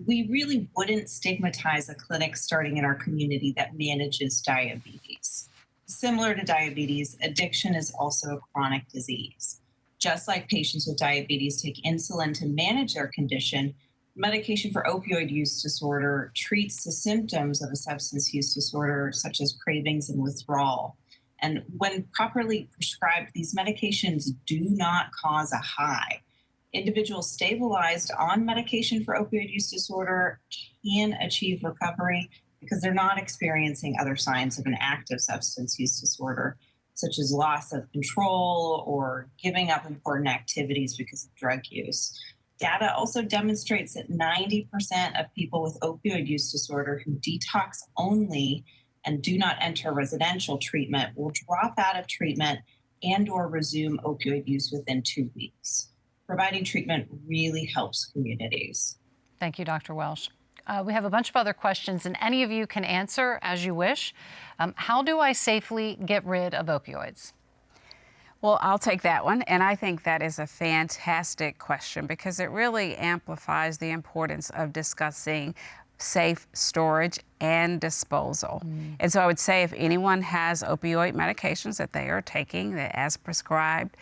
We really wouldn't stigmatize a clinic starting in our community that manages diabetes. Similar to diabetes, addiction is also a chronic disease. Just like patients with diabetes take insulin to manage their condition, medication for opioid use disorder treats the symptoms of a substance use disorder, such as cravings and withdrawal. And when properly prescribed, these medications do not cause a high. Individuals stabilized on medication for opioid use disorder can achieve recovery because they're not experiencing other signs of an active substance use disorder, such as loss of control or giving up important activities because of drug use. Data also demonstrates that 90% of people with opioid use disorder who detox only and do not enter residential treatment will drop out of treatment and or resume opioid use within 2 weeks. Providing treatment really helps communities. Thank you, Dr. Welsh. We have a bunch of other questions, and any of you can answer as you wish. How do I safely get rid of opioids? Well, I'll take that one, and I think that is a fantastic question because it really amplifies the importance of discussing safe storage and disposal. And so I would say if anyone has opioid medications that they are taking that as prescribed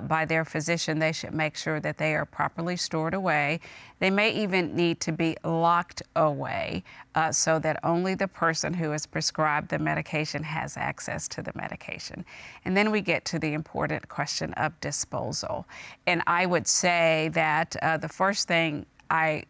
by their physician, they should make sure that they are properly stored away. They may even need to be locked away so that only the person who is prescribed the medication has access to the medication. And then we get to the important question of disposal. And I would say that the first thing I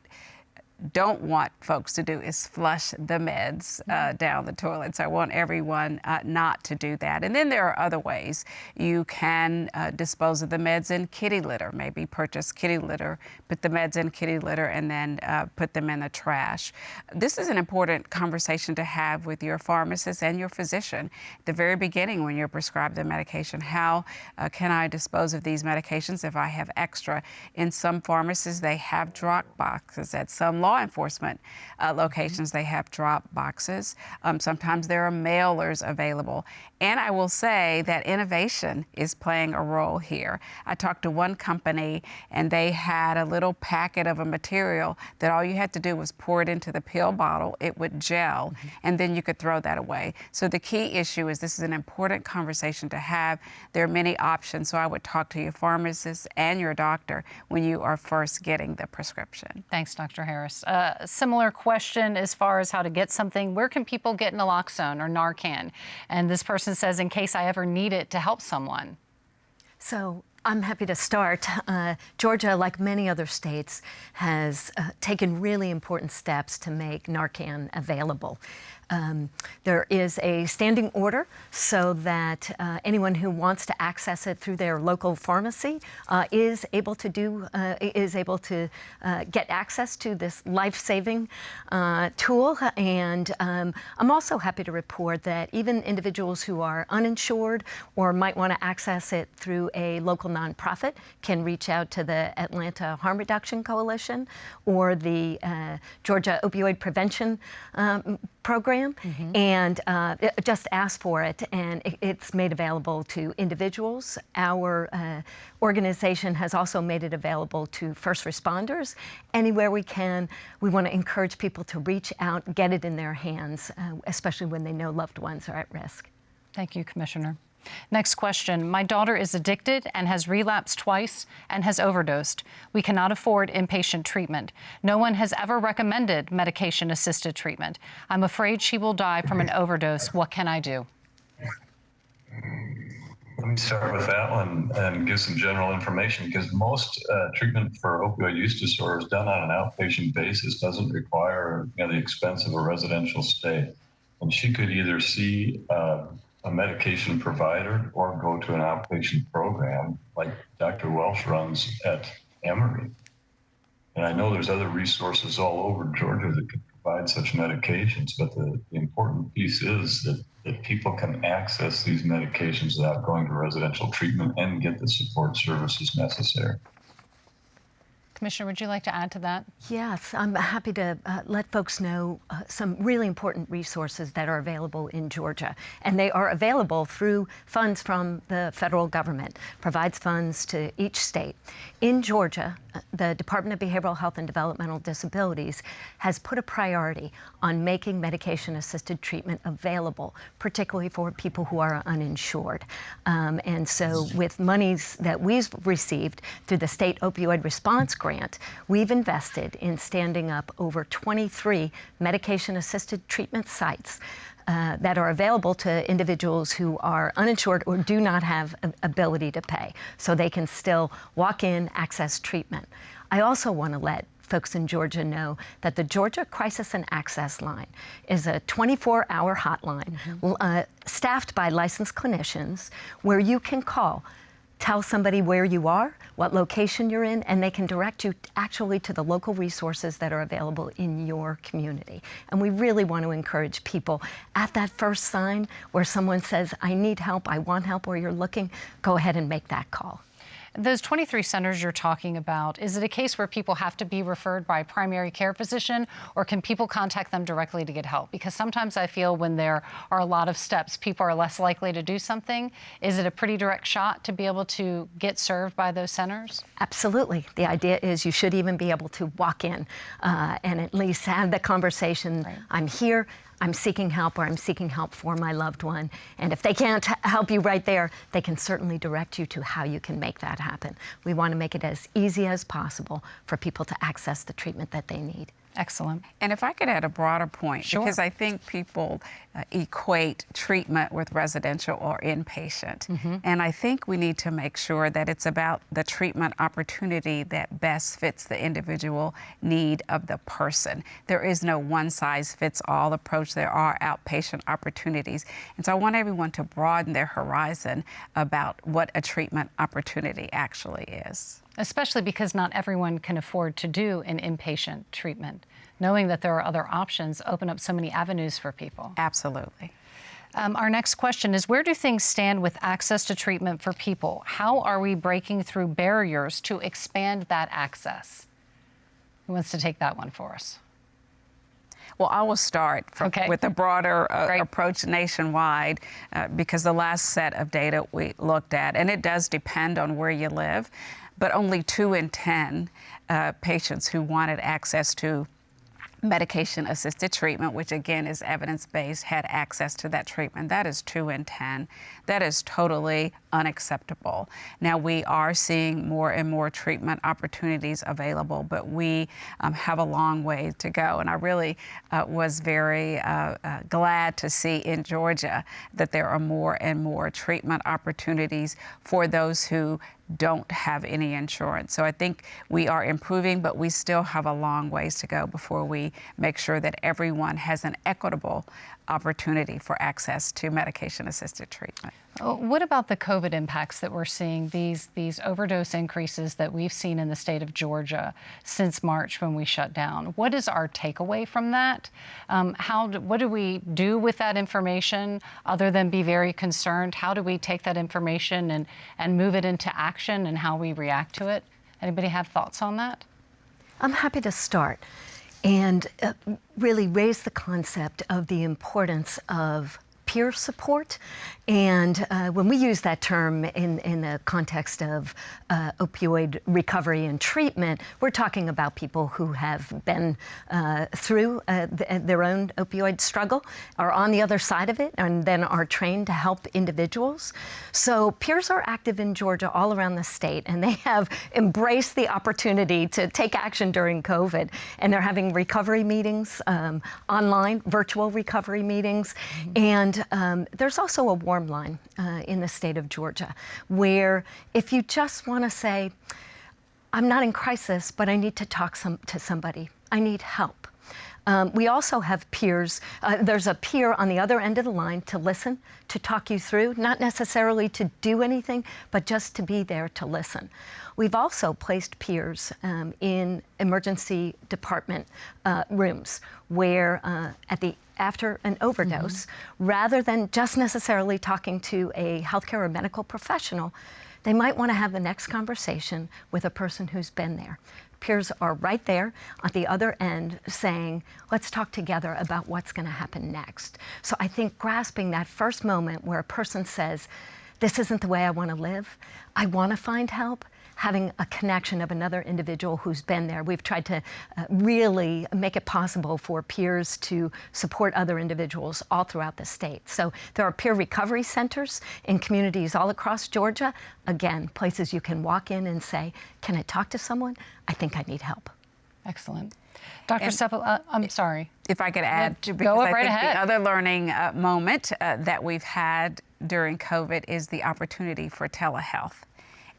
don't want folks to do is flush the meds down the toilet. So I want everyone not to do that. And then there are other ways. You can dispose of the meds in kitty litter, maybe purchase kitty litter, put the meds in kitty litter, and then put them in the trash. This is an important conversation to have with your pharmacist and your physician. At the very beginning, when you're prescribed the medication, how can I dispose of these medications if I have extra? In some pharmacies, they have drop boxes. At some law enforcement locations, they have drop boxes. Sometimes there are mailers available. And I will say that innovation is playing a role here. I talked to one company and they had a little packet of a material that all you had to do was pour it into the pill bottle, it would gel, and then you could throw that away. So the key issue is this is an important conversation to have. There are many options, so I would talk to your pharmacist and your doctor when you are first getting the prescription. Thanks, Dr. Harris. Similar question as far as how to get something. Where can people get naloxone or Narcan? And this person says, in case I ever need it to help someone. So I'm happy to start. Georgia, like many other states, has taken really important steps to make Narcan available. There is a standing order so that anyone who wants to access it through their local pharmacy is able to get access to this life-saving tool. And I'm also happy to report that even individuals who are uninsured or might want to access it through a local nonprofit can reach out to the Atlanta Harm Reduction Coalition or the Georgia Opioid Prevention Program, and just ask for it, and it's made available to individuals. Our organization has also made it available to first responders. Anywhere we can, we want to encourage people to reach out, get it in their hands, especially when they know loved ones are at risk. Thank you, Commissioner. Next question. My daughter is addicted and has relapsed twice and has overdosed. We cannot afford inpatient treatment. No one has ever recommended medication-assisted treatment. I'm afraid she will die from an overdose. What can I do? Let me start with that one and give some general information, because most treatment for opioid use disorder is done on an outpatient basis, doesn't require the expense of a residential stay. And she could either see a medication provider or go to an outpatient program like Dr. Welsh runs at Emory. And I know there's other resources all over Georgia that could provide such medications, but the important piece is that people can access these medications without going to residential treatment and get the support services necessary. Commissioner, would you like to add to that? Yes, I'm happy to let folks know some really important resources that are available in Georgia. And they are available through funds from the federal government, provides funds to each state. In Georgia, the Department of Behavioral Health and Developmental Disabilities has put a priority on making medication-assisted treatment available, particularly for people who are uninsured. And so with monies that we've received through the State Opioid Response Grant, we've invested in standing up over 23 medication-assisted treatment sites that are available to individuals who are uninsured or do not have ability to pay, so they can still walk in, access treatment. I also want to let folks in Georgia know that the Georgia Crisis and Access Line is a 24-hour hotline staffed by licensed clinicians where you can call. Tell somebody where you are, what location you're in, and they can direct you actually to the local resources that are available in your community. And we really want to encourage people at that first sign where someone says, I need help, I want help, or you're looking, go ahead and make that call. Those 23 centers you're talking about, is it a case where people have to be referred by a primary care physician, or can people contact them directly to get help? Because sometimes I feel when there are a lot of steps, people are less likely to do something. Is it a pretty direct shot to be able to get served by those centers? Absolutely. The idea is you should even be able to walk in and at least have the conversation, right. I'm here, I'm seeking help, or I'm seeking help for my loved one. And if they can't help you right there, they can certainly direct you to how you can make that happen. We want to make it as easy as possible for people to access the treatment that they need. Excellent. And if I could add a broader point, sure. Because I think people equate treatment with residential or inpatient. And I think we need to make sure that it's about the treatment opportunity that best fits the individual need of the person. There is no one-size-fits-all approach. There are outpatient opportunities. And so I want everyone to broaden their horizon about what a treatment opportunity actually is. Especially because not everyone can afford to do an inpatient treatment. Knowing that there are other options open up so many avenues for people. Absolutely. Our next question is, where do things stand with access to treatment for people? How are we breaking through barriers to expand that access? Who wants to take that one for us? Well, I will start with a broader approach nationwide because the last set of data we looked at, and it does depend on where you live, but only 2 in 10 patients who wanted access to medication-assisted treatment, which again is evidence-based, had access to that treatment. That is 2 in 10. That is totally unacceptable. Now, we are seeing more and more treatment opportunities available, but we have a long way to go. And I really was very glad to see in Georgia that there are more and more treatment opportunities for those who don't have any insurance. So I think we are improving, but we still have a long ways to go before we make sure that everyone has an equitable opportunity for access to medication-assisted treatment. What about the COVID impacts that we're seeing, these overdose increases that we've seen in the state of Georgia since March when we shut down? What is our takeaway from that? What do we do with that information other than be very concerned? How do we take that information and move it into action and how we react to it? Anybody have thoughts on that? I'm happy to start and really raise the concept of the importance of peer support. And when we use that term in the context of opioid recovery and treatment, we're talking about people who have been through their own opioid struggle, are on the other side of it, and then are trained to help individuals. So peers are active in Georgia all around the state, and they have embraced the opportunity to take action during COVID. And they're having recovery meetings, online, virtual recovery meetings. And there's also a warm line in the state of Georgia where if you just want to say, I'm not in crisis, but I need to talk to somebody, I need help. We also have peers. There's a peer on the other end of the line to listen, to talk you through, not necessarily to do anything, but just to be there to listen. We've also placed peers in emergency department rooms where after an overdose, rather than just necessarily talking to a healthcare or medical professional, they might want to have the next conversation with a person who's been there. Peers are right there at the other end saying, let's talk together about what's going to happen next. So I think grasping that first moment where a person says, this isn't the way I want to live, I want to find help, having a connection of another individual who's been there. We've tried to really make it possible for peers to support other individuals all throughout the state. So there are peer recovery centers in communities all across Georgia. Again, places you can walk in and say, can I talk to someone? I think I need help. Excellent. Dr. Sepul, I'm sorry. If I could add, Go right I think ahead. the other learning moment that we've had during COVID is the opportunity for telehealth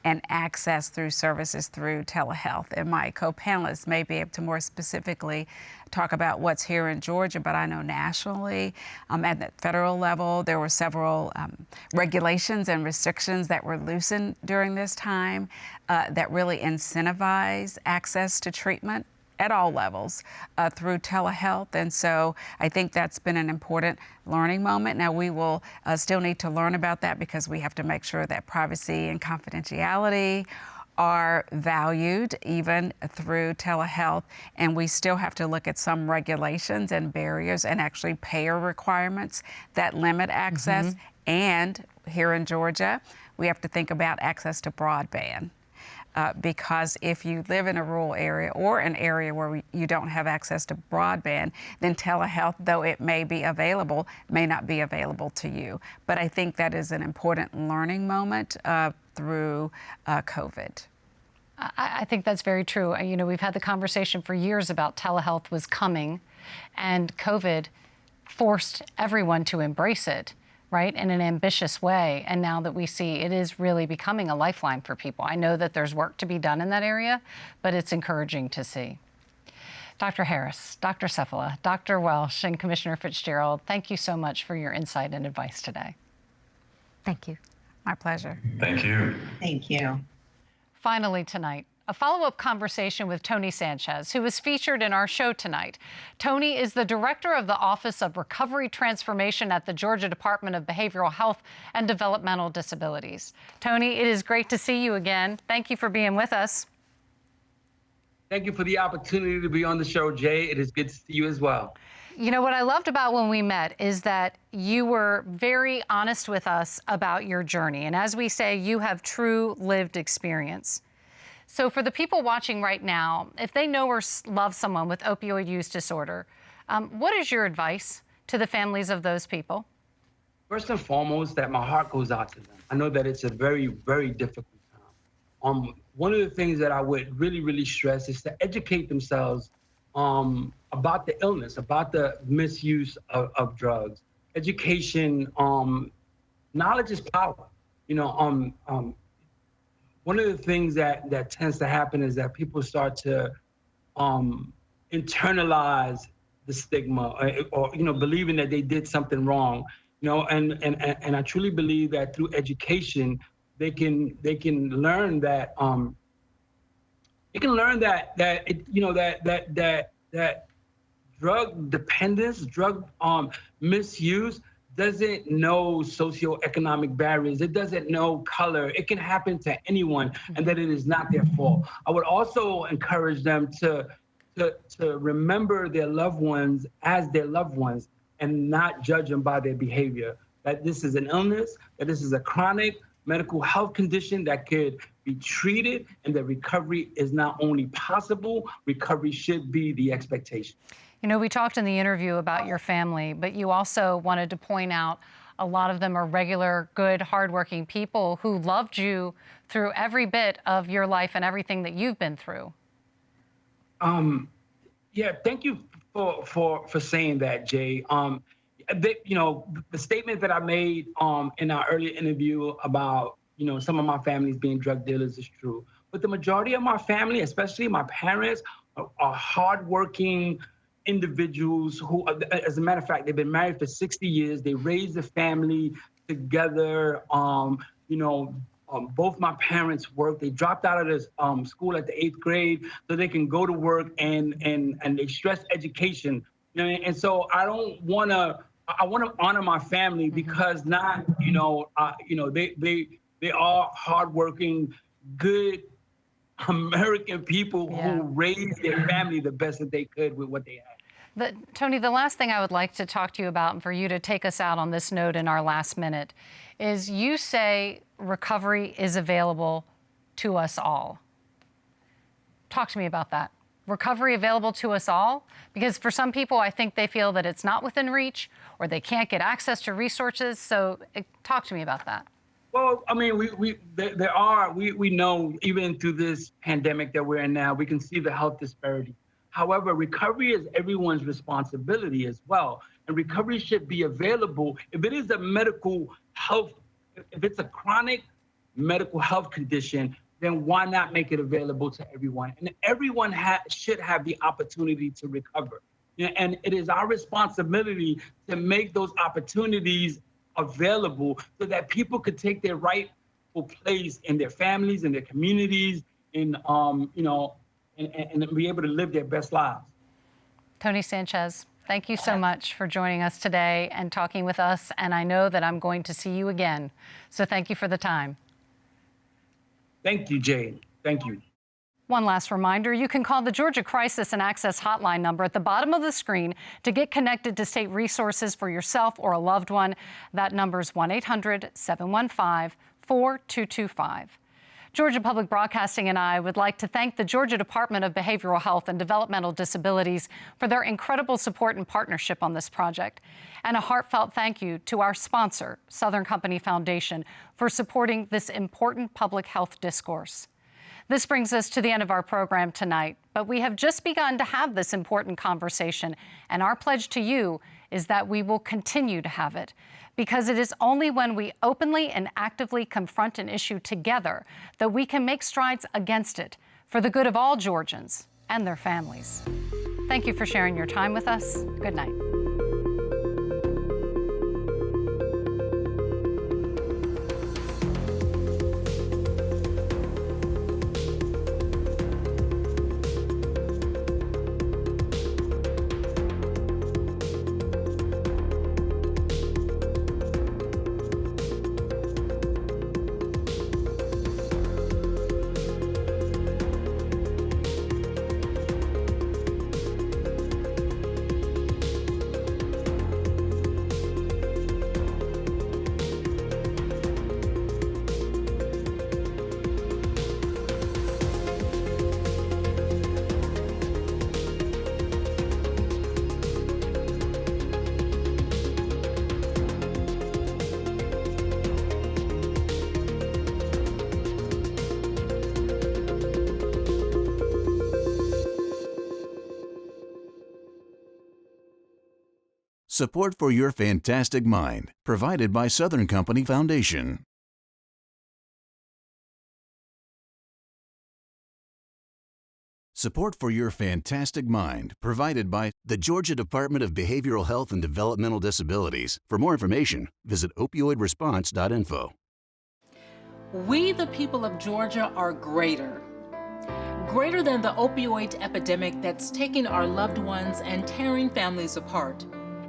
and access through services through telehealth. And my co-panelists may be able to more specifically talk about what's here in Georgia, but I know nationally, at the federal level, there were several regulations and restrictions that were loosened during this time that really incentivize access to treatment at all levels through telehealth. And so I think that's been an important learning moment. Now we will still need to learn about that because we have to make sure that privacy and confidentiality are valued even through telehealth. And we still have to look at some regulations and barriers and actually payer requirements that limit access. And here in Georgia, we have to think about access to broadband. Because if you live in a rural area or an area where you don't have access to broadband, then telehealth, though it may be available, may not be available to you. But I think that is an important learning moment through COVID. I think that's very true. You know, we've had the conversation for years about telehealth was coming, and COVID forced everyone to embrace it, right, in an ambitious way. And now that we see it is really becoming a lifeline for people. I know that there's work to be done in that area, but it's encouraging to see. Dr. Harris, Dr. Sepul, Dr. Welsh, and Commissioner Fitzgerald, thank you so much for your insight and advice today. Thank you. My pleasure. Thank you. Thank you. Finally tonight, a follow-up conversation with Tony Sanchez, who was featured in our show tonight. Tony is the director of the Office of Recovery Transformation at the Georgia Department of Behavioral Health and Developmental Disabilities. Tony, it is great to see you again. Thank you for being with us. Thank you for the opportunity to be on the show, Jay. It is good to see you as well. You know, what I loved about when we met is that you were very honest with us about your journey. And as we say, you have true lived experience. So for the people watching right now, if they know or love someone with opioid use disorder, what is your advice to the families of those people? First and foremost, that my heart goes out to them. I know that it's a very, very difficult time. One of the things that I would really, really stress is to educate themselves about the illness, about the misuse of drugs. Education, knowledge is power. You know, one of the things that tends to happen is that people start to internalize the stigma, or believing that they did something wrong. And I truly believe that through education, they can learn that that drug dependence, drug misuse doesn't know socioeconomic barriers. It doesn't know color. It can happen to anyone, and that it is not their fault. I would also encourage them to remember their loved ones as their loved ones and not judge them by their behavior. That this is an illness, that this is a chronic medical health condition that could be treated, and that recovery is not only possible, recovery should be the expectation. We talked in the interview about your family, but you also wanted to point out a lot of them are regular, good, hardworking people who loved you through every bit of your life and everything that you've been through. Yeah, thank you for saying that, Jay. The statement that I made in our earlier interview about some of my families being drug dealers is true, but the majority of my family, especially my parents, are hardworking individuals who, as a matter of fact, they've been married for 60 years. They raised a family together. Both my parents work. They dropped out of this school at the 8th grade so they can go to work, and they stress education. And so I want to honor my family, because they are hardworking, good American people who raised their family the best that they could with what they had. Tony, the last thing I would like to talk to you about, and for you to take us out on this note in our last minute, is you say recovery is available to us all. Talk to me about that. Recovery available to us all? Because for some people, I think they feel that it's not within reach, or they can't get access to resources. So talk to me about that. Well, I mean, we know even through this pandemic that we're in now, we can see the health disparity. However, recovery is everyone's responsibility as well. And recovery should be available. If it is a medical health, if it's a chronic medical health condition, then why not make it available to everyone? And everyone should have the opportunity to recover. And it is our responsibility to make those opportunities available so that people could take their rightful place in their families, in their communities, and be able to live their best lives. Tony Sanchez, thank you so much for joining us today and talking with us. And I know that I'm going to see you again. So thank you for the time. Thank you, Jane. Thank you. One last reminder, you can call the Georgia Crisis and Access Hotline number at the bottom of the screen to get connected to state resources for yourself or a loved one. That number is 1-800-715-4225. Georgia Public Broadcasting and I would like to thank the Georgia Department of Behavioral Health and Developmental Disabilities for their incredible support and partnership on this project. And a heartfelt thank you to our sponsor, Southern Company Foundation, for supporting this important public health discourse. This brings us to the end of our program tonight, but we have just begun to have this important conversation, and our pledge to you is that we will continue to have it, because it is only when we openly and actively confront an issue together that we can make strides against it for the good of all Georgians and their families. Thank you for sharing your time with us. Good night. Support for Your Fantastic Mind, provided by Southern Company Foundation. Support for your fantastic mind provided by the Georgia Department of Behavioral Health and Developmental Disabilities. For more information, visit opioidresponse.info. We, the people of Georgia, are greater. Greater than the opioid epidemic that's taking our loved ones and tearing families apart.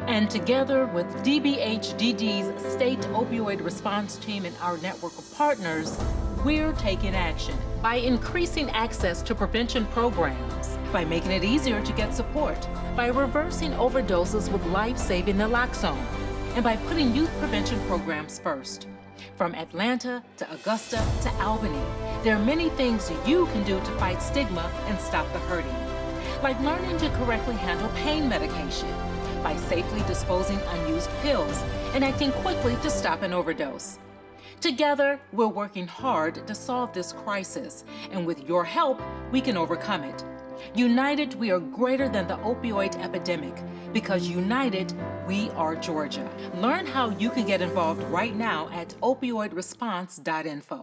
And together with DBHDD's State Opioid Response Team and our network of partners, we're taking action by increasing access to prevention programs, by making it easier to get support, by reversing overdoses with life-saving naloxone, and by putting youth prevention programs first. From Atlanta to Augusta to Albany, there are many things you can do to fight stigma and stop the hurting, like learning to correctly handle pain medication, by safely disposing unused pills and acting quickly to stop an overdose. Together, we're working hard to solve this crisis, and with your help, we can overcome it. United, we are greater than the opioid epidemic, because united, we are Georgia. Learn how you can get involved right now at opioidresponse.info.